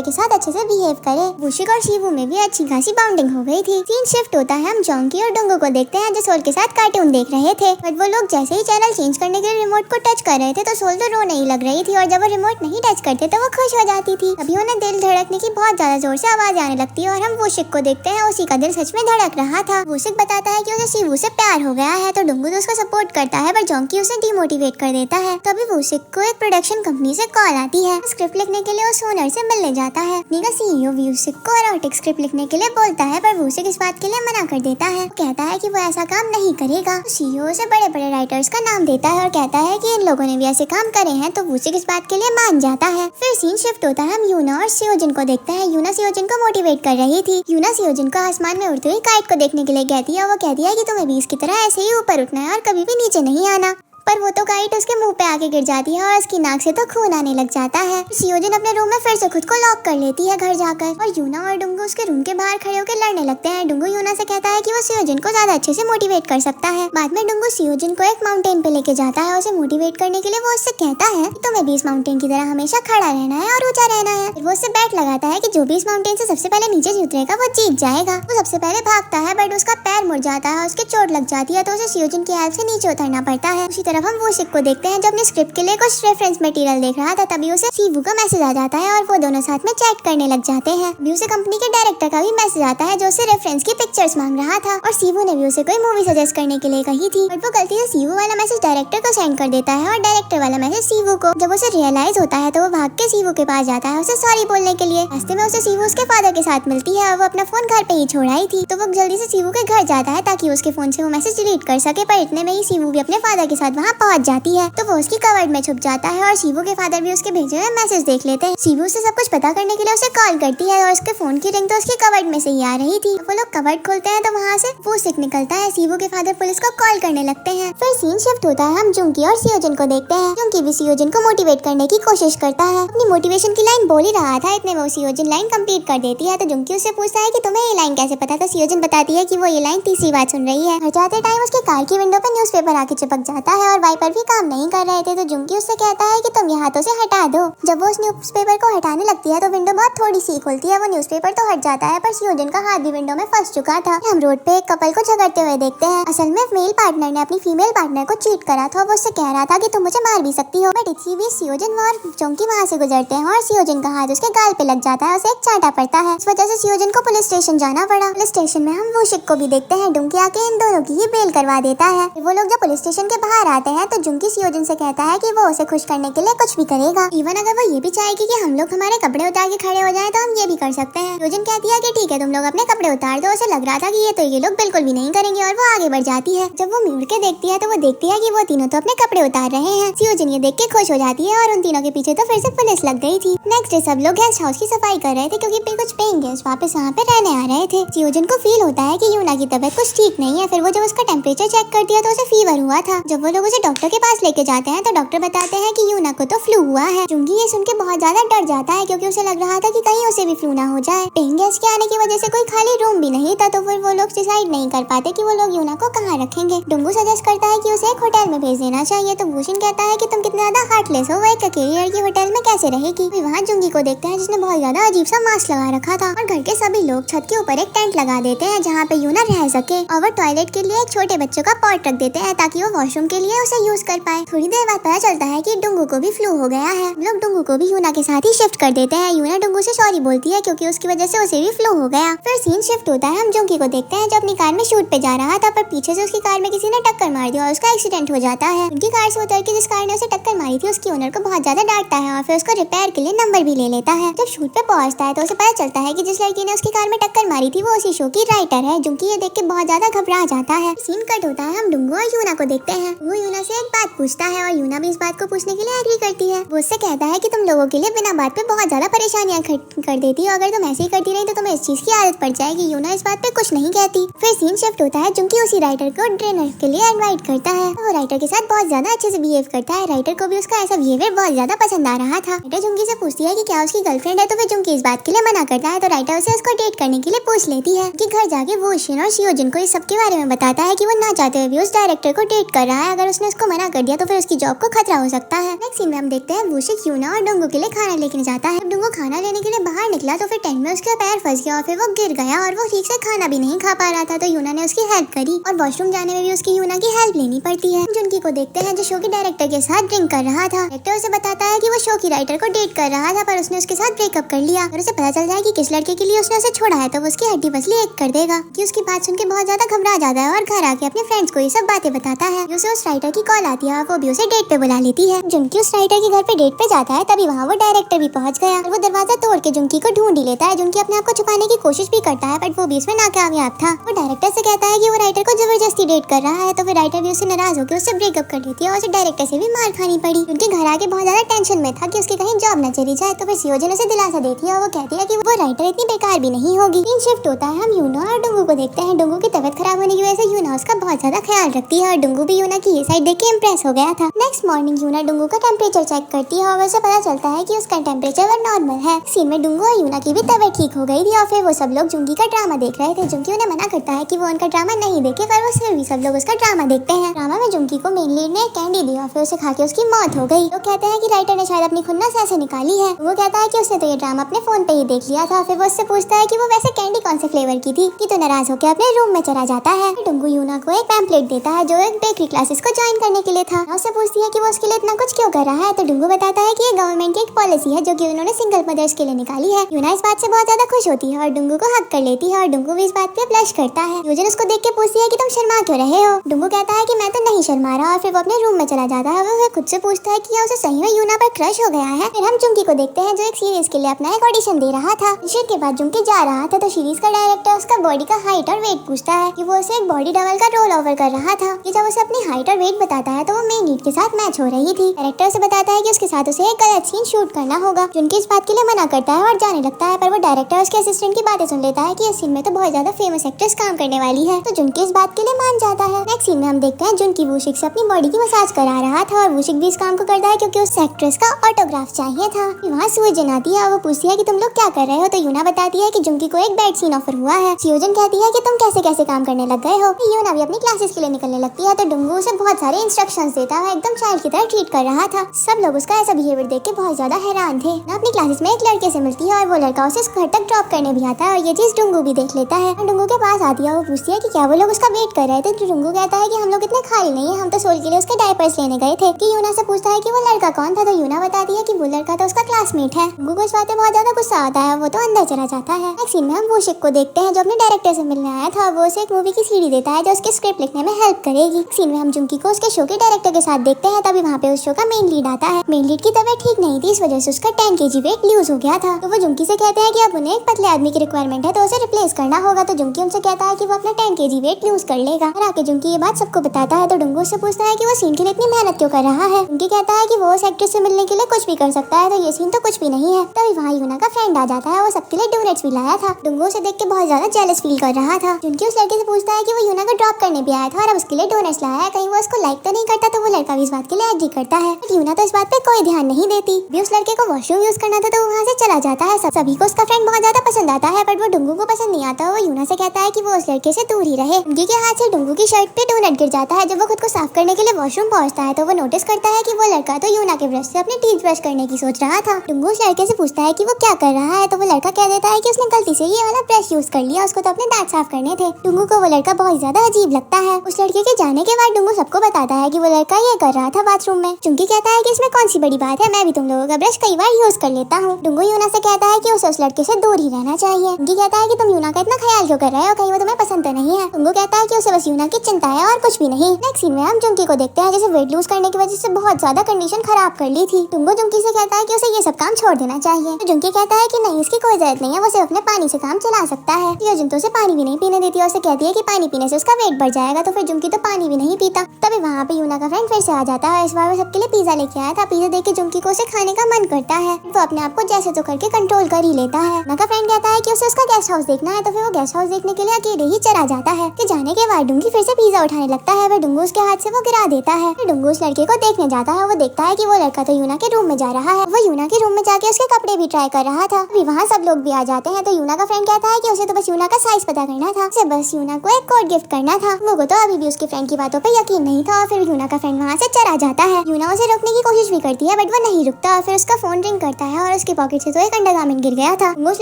के साथ अच्छे से बिहेव करे। वूसिक और सीवू में भी अच्छी खासी बाउंडिंग हो गई थी। सीन शिफ्ट होता है, हम जोंकी और डुंगू को देखते हैं जो सोल के साथ कार्टून देख रहे थे। बट वो लोग जैसे ही चैनल चेंज करने के लिए रिमोट को टच कर रहे थे तो सोल तो रोने ही लग रही थी, और जब वो रिमोट नहीं टच करते तो वो खुश हो जाती थी। अभी उन्हें दिल धड़कने की बहुत ज्यादा जोर से आवाज आने लगती है और हम वूसिक को देखते हैं, उसी का दिल सच में धड़क रहा था। वूसिक बताता है कि उसे सीवू से प्यार हो गया है, तो डुंगू तो उसका सपोर्ट करता है, पर जोंकी उसे डिमोटिवेट कर देता है। तभी वूसिक को एक प्रोडक्शन कंपनी से कॉल आती है। स्क्रिप्ट लिखने के लिए उस ओनर से मिलने जाता है। नीगा सीईओ वूसिक को एरोटिक स्क्रिप्ट लिखने के लिए बोलता है, पर वूसिक इस बात के लिए मना कर देता है। कहता है कि वो ऐसा काम नहीं करेगा। सीईओ से बड़े बड़े राइटर्स का नाम देता है और कहता है कि इन लोगों ने भी ऐसे काम करे हैं, तो वूसिक इस बात के लिए मान जाता है। फिर सीन शिफ्ट होता है, हम यूना और सियोजिन को देखते हैं। यूना सियोजिन को मोटिवेट कर रही थी। यूना सियोजिन को आसमान में उड़ती हुई काइट को देखने के लिए कहती है। वो कहती है कि तुम्हें भी इसकी तरह ऐसे ही ऊपर उठना है और कभी भी नीचे नहीं आना। पर वो तो काइट उसके मुंह पे आके गिर जाती है और उसकी नाक से तो खून आने लग जाता है। सियोजिन अपने रूम में फिर से खुद को लॉक कर लेती है घर जाकर, और यूना और डुंगू उसके रूम के बाहर खड़े होकर लड़ने लगते हैं। डुंगू यूना से कहता है कि वो सियोजिन को ज्यादा अच्छे से मोटिवेट कर सकता है। बाद में डुंगू सियोजिन को एक माउंटेन पे लेके जाता है। उसे मोटिवेट करने के लिए वो उससे कहता है कि तुम्हें भी इस माउंटेन की तरह हमेशा खड़ा रहना है और ऊंचा रहना है। फिर वो उससे बैट लगाता है कि जो भी इस माउंटेन से सबसे पहले नीचे उतरेगा वो जीत जाएगा। वो सबसे पहले भागता है, बट उसका पैर मुड़ जाता है, उसके चोट लग जाती है, तो उसे सियोजिन की हेल्प से नीचे उतरना पड़ता है। उसी तरफ हम वूसिक को देखते हैं जो अपने स्क्रिप्ट के लिए कुछ रेफरेंस मटेरियल देख रहा था। तभी उसे सीवू का मैसेज आ जाता है और वो दोनों साथ में चैट करने लग जाते हैं। अभी उसे कंपनी के डायरेक्टर का भी मैसेज आता है जो उसे रेफरेंस की पिक्चर्स मांग रहा था, और सीवू ने भी उसे कोई मूवी सजेस्ट करने के लिए कही थी, बट वो गलती से सीवू वाला मैसेज डायरेक्टर को सेंड कर देता है और डायरेक्टर वाला मैसेज सीवू को। जब उसे रियलाइज होता है तो वो भाग के सीवू के पास जाता है उसे सॉरी बोलने के लिए। रास्ते में उसे सीवू उसके फादर के साथ मिलती है और वो अपना फोन घर पे ही छोड़ आई थी, तो वो जल्दी से सीवू के घर जाता है ताकि उसके फोन से वो मैसेज डिलीट कर सके। पर इतने में ही सीवू भी अपने फादर के साथ वहाँ पहुँच जाती है, तो वो उसकी कवर्ड में छुप जाता है और सीवू के फादर भी उसके भेजे हुए मैसेज देख लेते हैं। सीवू से सब कुछ पता करने के लिए उसे कॉल करती है और उसके फोन की रिंग तो उसकी कवर्ड में से ही आ रही थी। वो लोग कवर्ड खोलते हैं तो वहाँ से वूसिक निकलता है। सीवू के फादर पुलिस को कॉल करने लगते हैं। फिर सीन शिफ्ट होता है, हम जुंकी और सियोजिन को देखते हैं। जुंकी भी सियोजिन को मोटिवेट करने की कोशिश करता है। अपनी मोटिवेशन की लाइन बोल ही रहा था, इतने में वो सियोजिन लाइन कंप्लीट कर देती है। तो जुंकी उससे पूछता है कि तुम्हें ये लाइन कैसे पता था। सियोजिन बताती है कि वो ये लाइन तीसरी बार सुन रही है। घर जाते टाइम उसके कार की विंडो पे न्यूज़पेपर आके चिपक जाता है और वाइपर भी काम नहीं कर रहे थे, तो जुंकी उससे कहता है कि तुम ये हाथों से हटा दो। जब वो उस न्यूज़पेपर को हटाने लगती है तो विंडो बहुत थोड़ी सी खुलती है। वो न्यूज़पेपर तो हट जाता है, पर सियोजिन का हाथ भी विंडो में फंस चुका था। हम रोड पे एक कपल को झगड़ते हुए देखते हैं। असल में मेल पार्टनर ने अपनी फीमेल पार्टनर को चीट करा था। वो उससे कह रहा था कि तुम मुझे मार भी सकती हो, बट इसी बीच सियोजिन और जोंकी वहाँ से गुजरते हैं और सियोजिन का हाथ उसके गाल पे लग जाता है, उसे एक चांटा पड़ता है। इस वजह से सियोजिन को पुलिस स्टेशन जाना पड़ा। पुलिस स्टेशन में हम वूसिक को भी देखते हैं। डुंकी आके इन दोनों की ही बेल करवा देता है। वो लोग जब पुलिस स्टेशन के बाहर आते हैं तो जुंकी सियोजिन से कहता है कि वो उसे खुश करने के लिए कुछ भी करेगा, इवन अगर वो ये भी चाहेगी कि हम लोग हमारे कपड़े उतार के खड़े हो जाएं तो हम ये भी कर सकते हैं। सियोजिन कहती है कि ठीक है तुम लोग अपने कपड़े उतार दो। उसे लग रहा था कि ये लोग बिल्कुल भी नहीं करेंगे और वो आगे बढ़ जाती है। जब वो मुड़ के देखती है तो वो देखती है कि वो तीनों तो अपने कपड़े उतार रहे हैं। सियोजिन ये देख के खुश हो जाती है और उन तीनों के पीछे तो फिर से पुलिस लग गई थी। नेक्स्ट डे सब लोग गेस्ट हाउस की सफाई कर रहे थे क्योंकि कुछ पेइंग गेस्ट वापस वहाँ पे रहने आ रहे थे। सियोजिन को फील होता है कि यूना की तबीयत कुछ ठीक नहीं है। फिर वो जब उसका टेम्परेचर चेक करती है तो उसे फीवर हुआ था। जब वो लोग उसे डॉक्टर के पास लेके जाते हैं तो डॉक्टर बताते हैं कि यूना को तो फ्लू हुआ है। जुंगी ये सुन के बहुत ज्यादा डर जाता है क्योंकि उसे लग रहा था कि कहीं उसे भी फ्लू ना हो जाए। पेइंग गेस्ट के आने की वजह से कोई खाली रूम भी नहीं था, तो फिर वो लोग डिसाइड नहीं कर पाते कि वो लोग यूना को कहाँ रखेंगे। डुंगू सजेस्ट करता है कि उसे एक होटल में भेज देना चाहिए, तो वूशिन कहता है कि तुम कितने ज्यादा हार्टलेस हो, वो एक अकेली लड़की होटल में कैसे रहेगी। फिर वहाँ जुंगी को देखते हैं जिसने बहुत ज्यादा अजीब सा मास्क लगा रखा था, और घर के सभी लोग छत के ऊपर एक टेंट लगा देते हैं जहाँ पे यूना रह सके, और वो टॉयलेट के लिए एक छोटे बच्चों का पॉट रख देते हैं ताकि वो वॉशरूम के लिए उसे यूज कर पाए। थोड़ी देर बाद पता चलता है कि डुंगू को भी फ्लू हो गया है। लोग डुंगू को भी यूना के साथ ही शिफ्ट कर देते हैं। यूना डुंगू से सॉरी बोलती है क्योंकि उसकी वजह से उसे भी फ्लू हो गया। फिर सीन शिफ्ट होता है, हम जुंकी को देखते हैं जो अपनी कार में शूट पे जा रहा था, पर पीछे से उसकी कार में किसी ने टक्कर मार दी और उसका एक्सीडेंट हो जाता है। उनकी कार से उतर के जिस कार ने उसे टक्कर मारी थी उसकी ओनर को बहुत ज्यादा डांटता है और फिर उसको रिपेयर के लिए नंबर भी ले लेता है। जब शूट पे पहुंचता है तो उसे पता चलता है कि जिस लड़की ने उसकी कार में टक्कर मारी थी वो उसी शो की राइटर है। जुंकी ये देख के बहुत ज्यादा घबरा जाता है। सीन कट होता है, हम डुंगू और यूना को देखते हैं। वो यूना से एक बात पूछता है और यूना भी इस बात को पूछने के लिए एग्री करती है। वो उससे कहता है कि तुम लोगों के लिए बिना बात पे बहुत ज्यादा परेशानियां कर देती हो, अगर तुम ऐसे ही करती रही तो तुम्हें इस चीज की आदत पड़ जाएगी। यूना इस बात पे कुछ नहीं कहती। फिर सीन शिफ्ट होता है, जुंकी उसी राइटर को डिनर के लिए इनवाइट करता है। वो राइटर के साथ बहुत ज्यादा अच्छे से बिहेव करता है। राइटर को भी उसका ऐसा बिहेवियर बहुत ज्यादा पसंद आ रहा था। राइटर जुंकी से पूछती है कि क्या उसकी गर्लफ्रेंड है, तो फिर जुंकी इस बात के लिए मना करता है। तो राइटर उसे उसको डेट करने के लिए पूछ लेती है कि घर जाके वो शिन और शियोजिन को इस सब के बारे में बताता है कि वो ना चाहते हुए भी उस डायरेक्टर को डेट कर रहा है। अगर उसने उसको मना कर दिया तो फिर उसकी जॉब को खतरा हो सकता है। नेक्स्ट सीन में हम देखते हैं वूशिक यूना और डोंगू के लिए खाना लेके जाता है। डोंगू खाना लेने के लिए बाहर निकला तो फिर टेंट में उसका पैर फंस गया और फिर वो गिर गया और वो ठीक से खाना भी नहीं खा पा रहा था। तो यूना ने उसकी हेल्प करी और वॉशरूम जाने में भी उसकी यूना की हेल्प लेनी पड़ती है। जुनकी को देखते हैं जो शो के डायरेक्टर के साथ ड्रिंक कर रहा था। डायरेक्टर उसे बताता है कि वो शो की राइटर को डेट कर रहा था पर उसने उसके साथ ब्रेकअप कर लिया। और उसे पता चल जाए कि किस लड़के के लिए उसने उसे छोड़ा है तो वो उसकी हड्डी पसली एक कर देगा। कि उसकी बात सुन के बहुत ज्यादा घबरा जाता है और घर आके अपने फ्रेंड्स को ये सब बातें बताता है। उसे उस राइटर की कॉल आती है और वो भी उसे डेट पे बुला लेती है। जुनकी उस राइटर के घर पे डेट पे जाता है, तभी वहाँ वो डायरेक्टर भी पहुँच गया और वो दरवाजा तोड़ के जुनकी को ढूंढ ही लेता है। जुनकी अपने आप को छुपाने की कोशिश भी करता है बट वो भी इसमें नाकामयाब था। वो डायरेक्टर से कहता है कि वो राइटर को जबरदस्ती डेट कर रहा है। तो फिर राइटर भी उससे नाराज होकर उससे ब्रेकअप कर लेती है और उसे डायरेक्टर से भी मार खानी पड़ी। उनके घर आके बहुत ज्यादा टेंशन में था कि उसकी कहीं जॉब न चली जाए। तो फिर शियोजिन उसे दिलासा देती है और वो कहती है कि वो राइटर इतनी बेकार भी नहीं होगी। सीन शिफ्ट होता है, हम यूना और डोंगू को देखते हैं। डोंगू की तबीयत खराब होने की वजह से यूना उसका बहुत ज्यादा ख्याल रखती है और डोंगू भी यूना की ये साइड देख के इम्प्रेस हो गया था। नेक्स्ट मॉर्निंग यूना डोंगू का टेम्परेचर चेक करती है और उसे पता चलता है कि उसका टेम्परेचर नॉर्मल है। सीन में डोंगू और यूना की भी तबीयत ठीक हो गई थी और फिर वो सब लोग जुंकी का ड्रामा देख रहे थे। जुंकी उन्हें मना करता है कि वो उनका ड्रामा नहीं देखे पर वो फिर भी सब लोग उसका ड्रामा देखते हैं। ड्रामा में जुंकी को मेन लीड ने कैंडी दी और फिर उसे खा के उसकी मौत हो गई। तो कहते हैं कि राइटर ने शायद अपनी खुन्नस ऐसे निकाली है। वो कहता है कि उसने तो ये ड्रामा अपने फोन पे ही देख लिया था। फिर वो उससे पूछता है कि वो वैसे कैंडी कौन से फ्लेवर की थी कि तो नाराज होकर अपने रूम में चला जाता है। डोंगू यूना को एक पैम्पलेट देता है जो एक बेकरी क्लासेस को ज्वाइन करने के लिए था। उससे पूछती है कि वो उसके लिए इतना कुछ क्यों कर रहा है। तो डोंगू बताता है कि ये गवर्नमेंट की एक पॉलिसी है जो कि उन्होंने सिंगल मदर्स के लिए निकाली है। यूना इस बात से बहुत ज्यादा खुश होती है और डोंगू को हक कर लेती है और डोंगू भी इस बात पे ब्लश करता है। यूजिन उसको देख के पूछती है कि तुम शर्मा क्यों रहे हो। डोंगू कहता है कि मैं तो नहीं शर्मा रहा और फिर वो अपने रूम में चला जाता है। वो खुद से पूछता है कि क्या उसे सही में यूना पर क्रश हो गया है। फिर हम जुंकी को देखते हैं जो एक सीरीज के लिए अपना एक ऑडिशन दे रहा था। ऑडिशन के बाद जुंकी जा रहा था तो सीरीज का डायरेक्टर उसका बॉडी का हाइट और वेट पूछता है कि वो उसे एक बॉडी डबल का रोल ओवर कर रहा था। कि जब उसे अपनी हाइट और वेट बताता है तो वो मेन लीड के साथ मैच हो रही थी। डायरेक्टर उसे बताता है कि उसके साथ उसे एक गलत सीन शूट करना होगा। जुंकी इस बात के लिए मना करता है और जाने लगता है पर वो डायरेक्टर उसके असिस्टेंट की बातें सुन लेता है कि इस सीन में तो बहुत ज्यादा फेमस एक्ट्रेस काम करने वाली है। तो जुंकी इस बात के लिए मान जाता है। नेक्स्ट सीन में हम देखते हैं जुंकी वूशिक से अपनी बॉडी की मसाज करा रहा था और वूशिक भी इस काम को करता है क्योंकि उस एक्ट्रेस का ऑटोग्राफ चाहिए था। वहाँ सूजन आती है और वो पूछती है कि तुम लोग क्या कर रहे हो। तो यूना बताती है कि जुंकी को एक बेड सीन ऑफर हुआ है। सूजन कहती है कि तुम कैसे कैसे काम करने लग गए हो। यूना भी अपनी क्लासेस के लिए निकलने लगती है तो डोंगू उसे बहुत सारे इंस्ट्रक्शंस देता है, एकदम चाइल्ड की तरह ट्रीट कर रहा था। सब लोग उसका ऐसा बिहेवियर देख के बहुत ज्यादा हैरान थे। ना अपनी क्लासेस में एक लड़के से मिलती है और वो लड़का उसे घर तक ड्रॉप करने भी आता है और ये चीज डोंगू भी देख लेता है। डोंगू के पास आती है, वो पूछती है कि क्या वो लोग उसका वेट कर रहे थे। तो डोंगू कहता है कि हम लोग इतने खाली नहीं है, हम तो सोल के लिए उसके डायपर्स लेने गए थे। कि यूना से पूछता है कि वो लड़का कौन था। तो यूना बताती है कि वो लड़का तो उसका क्लासमेट है। डोंगू को इस बात पे बहुत ज्यादा गुस्सा आता है, वो तो अंदर चला जाता है। नेक्स्ट सीन में हम वूशिक को देखते हैं जो अपने डायरेक्टर से मिलने आया था। वो उसे एक मूवी की सीडी देता है जो उसके स्क्रिप्ट लिखने में हेल्प करेगी। सीन में हम जुंकी को उसके शो के डायरेक्टर के साथ देखते हैं। तभी वहाँ पे उस शो का मेन लीड आता है। मेन लीड की तबीयत ठीक नहीं थी, इस वजह से उसका 10 kg वेट लूज हो गया था। तो वो जुंकी से कहते हैं कि अब उन्हें एक पतले आदमी की रिक्वायरमेंट है तो उसे रिप्लेस करना होगा। तो जुंकी उनसे कहता है कि वो अपना 10 kg वेट लूज कर लेगा। और आके जुंकी ये बात सबको बताता है। तो डोंगू उससे पूछता है कि वो सीन के लिए इतनी मेहनत क्यों कर रहा है। जुंकी कहता है कि वो उस एक्ट्रेस से मिलने के लिए कुछ भी कर सकता है तो ये सीन तो कुछ भी नहीं है। तभी वहाँ यूना का फ्रेंड आ जाता है, वो सबके लिए डोनट्स भी लाया था। डोंगू उसे देख के बहुत ज्यादा जेलस फील कर रहा था। जुंकी उस लड़के से पूछता है कि वो यूना को ड्रॉप करने भी आया था और अब उसके लिए डोनट्स लाया है, कहीं वो उसको लाइक तो नहीं करता। तो वो लड़का भी इस बात के लिए एग्री करता है। यूना तो इस बात पे कोई ध्यान नहीं देती। भी उस लड़के को वॉशरूम यूज करना था तो वहाँ से चला जाता है। सभी को उसका फ्रेंड बहुत ज्यादा पसंद आता है बट वो डोंगू को पसंद नहीं आता। वो यूना से कहता है कि वो उस लड़के से दूर ही रहे। उनके के हाथ से डोंगू की शर्ट पे डोनट गिर जाता है। जब वो खुद को साफ करने के लिए वॉशरूम पहुंचता है तो वो नोटिस करता है कि वो लड़का तो यूना के ब्रश से अपने टीथ ब्रश करने की सोच रहा था। डोंगू उस लड़के से पूछता है कि वो क्या कर रहा है। तो वो लड़का कह देता है कि उसने गलती से ये वाला ब्रश यूज कर लिया, उसको तो अपने दांत साफ करने थे। डोंगू को वो लड़का बहुत ज्यादा अजीब लगता है। उस लड़के के जाने के बाद डोंगू सबको बताता है कि वो लड़का ये कर रहा था बाथरूम में। चुंकी कहता है कि इसमें कौन सी बड़ी बात है, मैं भी तुम लोगों का ब्रश कई बार यूज कर लेता हूँ। डोंगू यूना से कहता है कि उसे उस लड़के से दूर ही रहना चाहिए। चुंकी कहता है कि तुम यूना का इतना ख्याल क्यों कर रहे हो, कहीं वो तुम्हें पसंद तो नहीं है। डोंगू कहता है कि उसे बस यूना की चिंता है और कुछ भी नहीं। नेक्स्ट सीन में हम चुंकी को देखते हैं जैसे वेट लूज करने की वजह से बहुत ज्यादा कंडीशन खराब कर ली थी। डोंगू चुंकी से कहता है कि उसे ये सब काम छोड़ देना चाहिए। तो चुंकी कहता है कि नहीं, इसकी कोई जरूरत नहीं है, वो सिर्फ अपने पानी से काम चला सकता है। योजिन तो उसे पानी भी नहीं पीने देती और उसे कहती है कि पानी पीने से उसका वेट बढ़ जाएगा। तो फिर चुंकी तो पानी भी नहीं पीता। तभी तभी वहाँ पे यूना का फ्रेंड फिर से आ जाता है। इस बार वो सबके लिए पिज्जा लेके आया था। पिज्जा देख के जुंकी को उसे खाने का मन करता है। वो अपने आप को जैसे तो करके कंट्रोल कर ही लेता है। यूना का फ्रेंड कहता है कि उसे उसका गेस्ट हाउस देखना है, तो फिर वो गेस्ट हाउस देखने के लिए अकेले ही चला जाता है। कि जाने के बाद डुंगी फिर से पिज्जा उठाने लगता है। वह डुंगू उसके हाथ से वो गिरा देता है। डुंगू उस लड़के को देखने जाता है। वो देखता है कि वो लड़का तो यूना के रूम में जा रहा है। वो यूना के रूम में जाके उसके कपड़े भी ट्राई कर रहा था। अभी वहाँ सब लोग भी आ जाते हैं। तो यूना का फ्रेंड कहता है कि उसे तो बस यूना का साइज पता करना था, उसे बस यूना को एक कोट गिफ्ट करना था। वो को तो अभी भी उसके फ्रेंड की बातों पे यकीन नहीं था। और फिर यूना का फ्रेंड वहाँ से चला जाता है। यूना उसे रोकने की कोशिश भी करती है, बट वो नहीं रुकता। और फिर उसका फोन रिंग करता है और उसकी पॉकेट से तो एक अंडरगारमेंट गिर गया था। डुंगू उस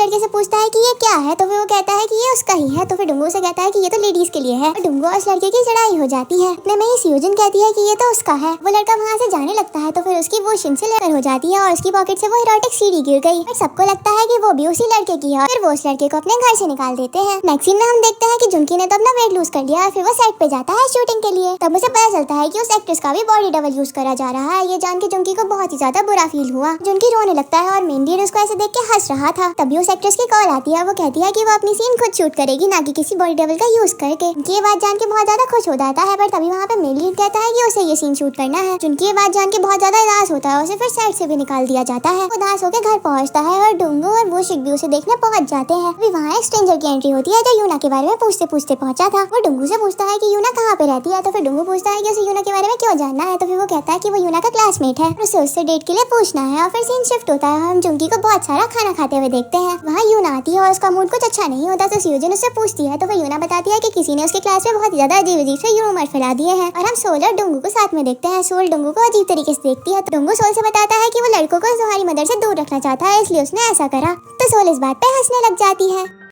लड़के से पूछता है कि ये क्या है, तो फिर वो कहता है कि ये उसका ही है। तो फिर डुंगू से कहता है कि ये तो लेडीज के लिए है। और डुंगू उस लड़के की चढ़ाई हो जाती है। इतने में ही सियोजन कहती है कि ये तो उसका है। वो लड़का वहाँ से जाने लगता है। तो फिर उसकी वो शिन से लेकर हो जाती है और उसकी पॉकेट से वो इरोटिक सीडी गिर गई। और सबको लगता है कि वो भी उसी लड़के की है। फिर वो उस लड़के को अपने घर से निकाल देते हैं। नेक्स्ट सीन में हम देखते हैं कि जुंकी ने तो अपना वेट लूज कर लिया और फिर वो सेट पे जाता है शूटिंग के लिए। तब उसे पता चलता है कि उस एक्ट्रेस का भी बॉडी डबल यूज करा जा रहा है। ये जान के जुंकी को बहुत ही ज्यादा बुरा फील हुआ। जुंकी रोने लगता है और मेन लीड उसको ऐसे देख के हंस रहा था। तभी उस एक्ट्रेस की कॉल आती है। वो कहती है कि वो अपनी सीन खुद शूट करेगी, ना कि किसी बॉडी डबल का यूज करके। ये बात जान के बहुत ज्यादा खुश हो जाता है। पर तभी वहाँ पे मेन लीड कहता है कि उसे ये सीन शूट करना है। जुनकी ये बात जान के बहुत ज्यादा उदास होता है। उसे फिर सेट से भी निकाल दिया जाता है। उदास होकर घर पहुँचता है और डुंगू और वूशिक भी उसे देखने पहुँच जाते हैं। अभी वहाँ एक स्ट्रेंजर की एंट्री होती है जो यूना के बारे में पूछते पूछते पहुंचा था। वो डुंगू से पूछता है कि यूना कहाँ पे रहती है। तो फिर डुंगू पूछता है कि उसे यूना के बारे में क्यों जानना है। तो फिर वो कहता है कि वो यूना का क्लासमेट है, उसे उससे डेट के लिए पूछना है। और फिर सीन शिफ्ट होता है। हम जुंकी को बहुत सारा खाना खाते हुए देखते हैं। वहाँ यूना आती है और उसका मूड कुछ अच्छा नहीं होता। तो सियोजन उससे पूछती है। तो फिर यूना बताती है कि किसी ने उसके क्लास में बहुत ज्यादा अजीब से ह्यूमर फैला दिए हैं। और हम सोल और डुंगू को साथ में देखते हैं। सोल डुंगू को अजीब तरीके से देखती है। तो डुंगू सोल से बताता है कि वो लड़कों को तुम्हारी मदर से दूर रखना चाहता है, इसलिए उसने ऐसा करा। तो सोल इस बात पे हंसने लग जाती है।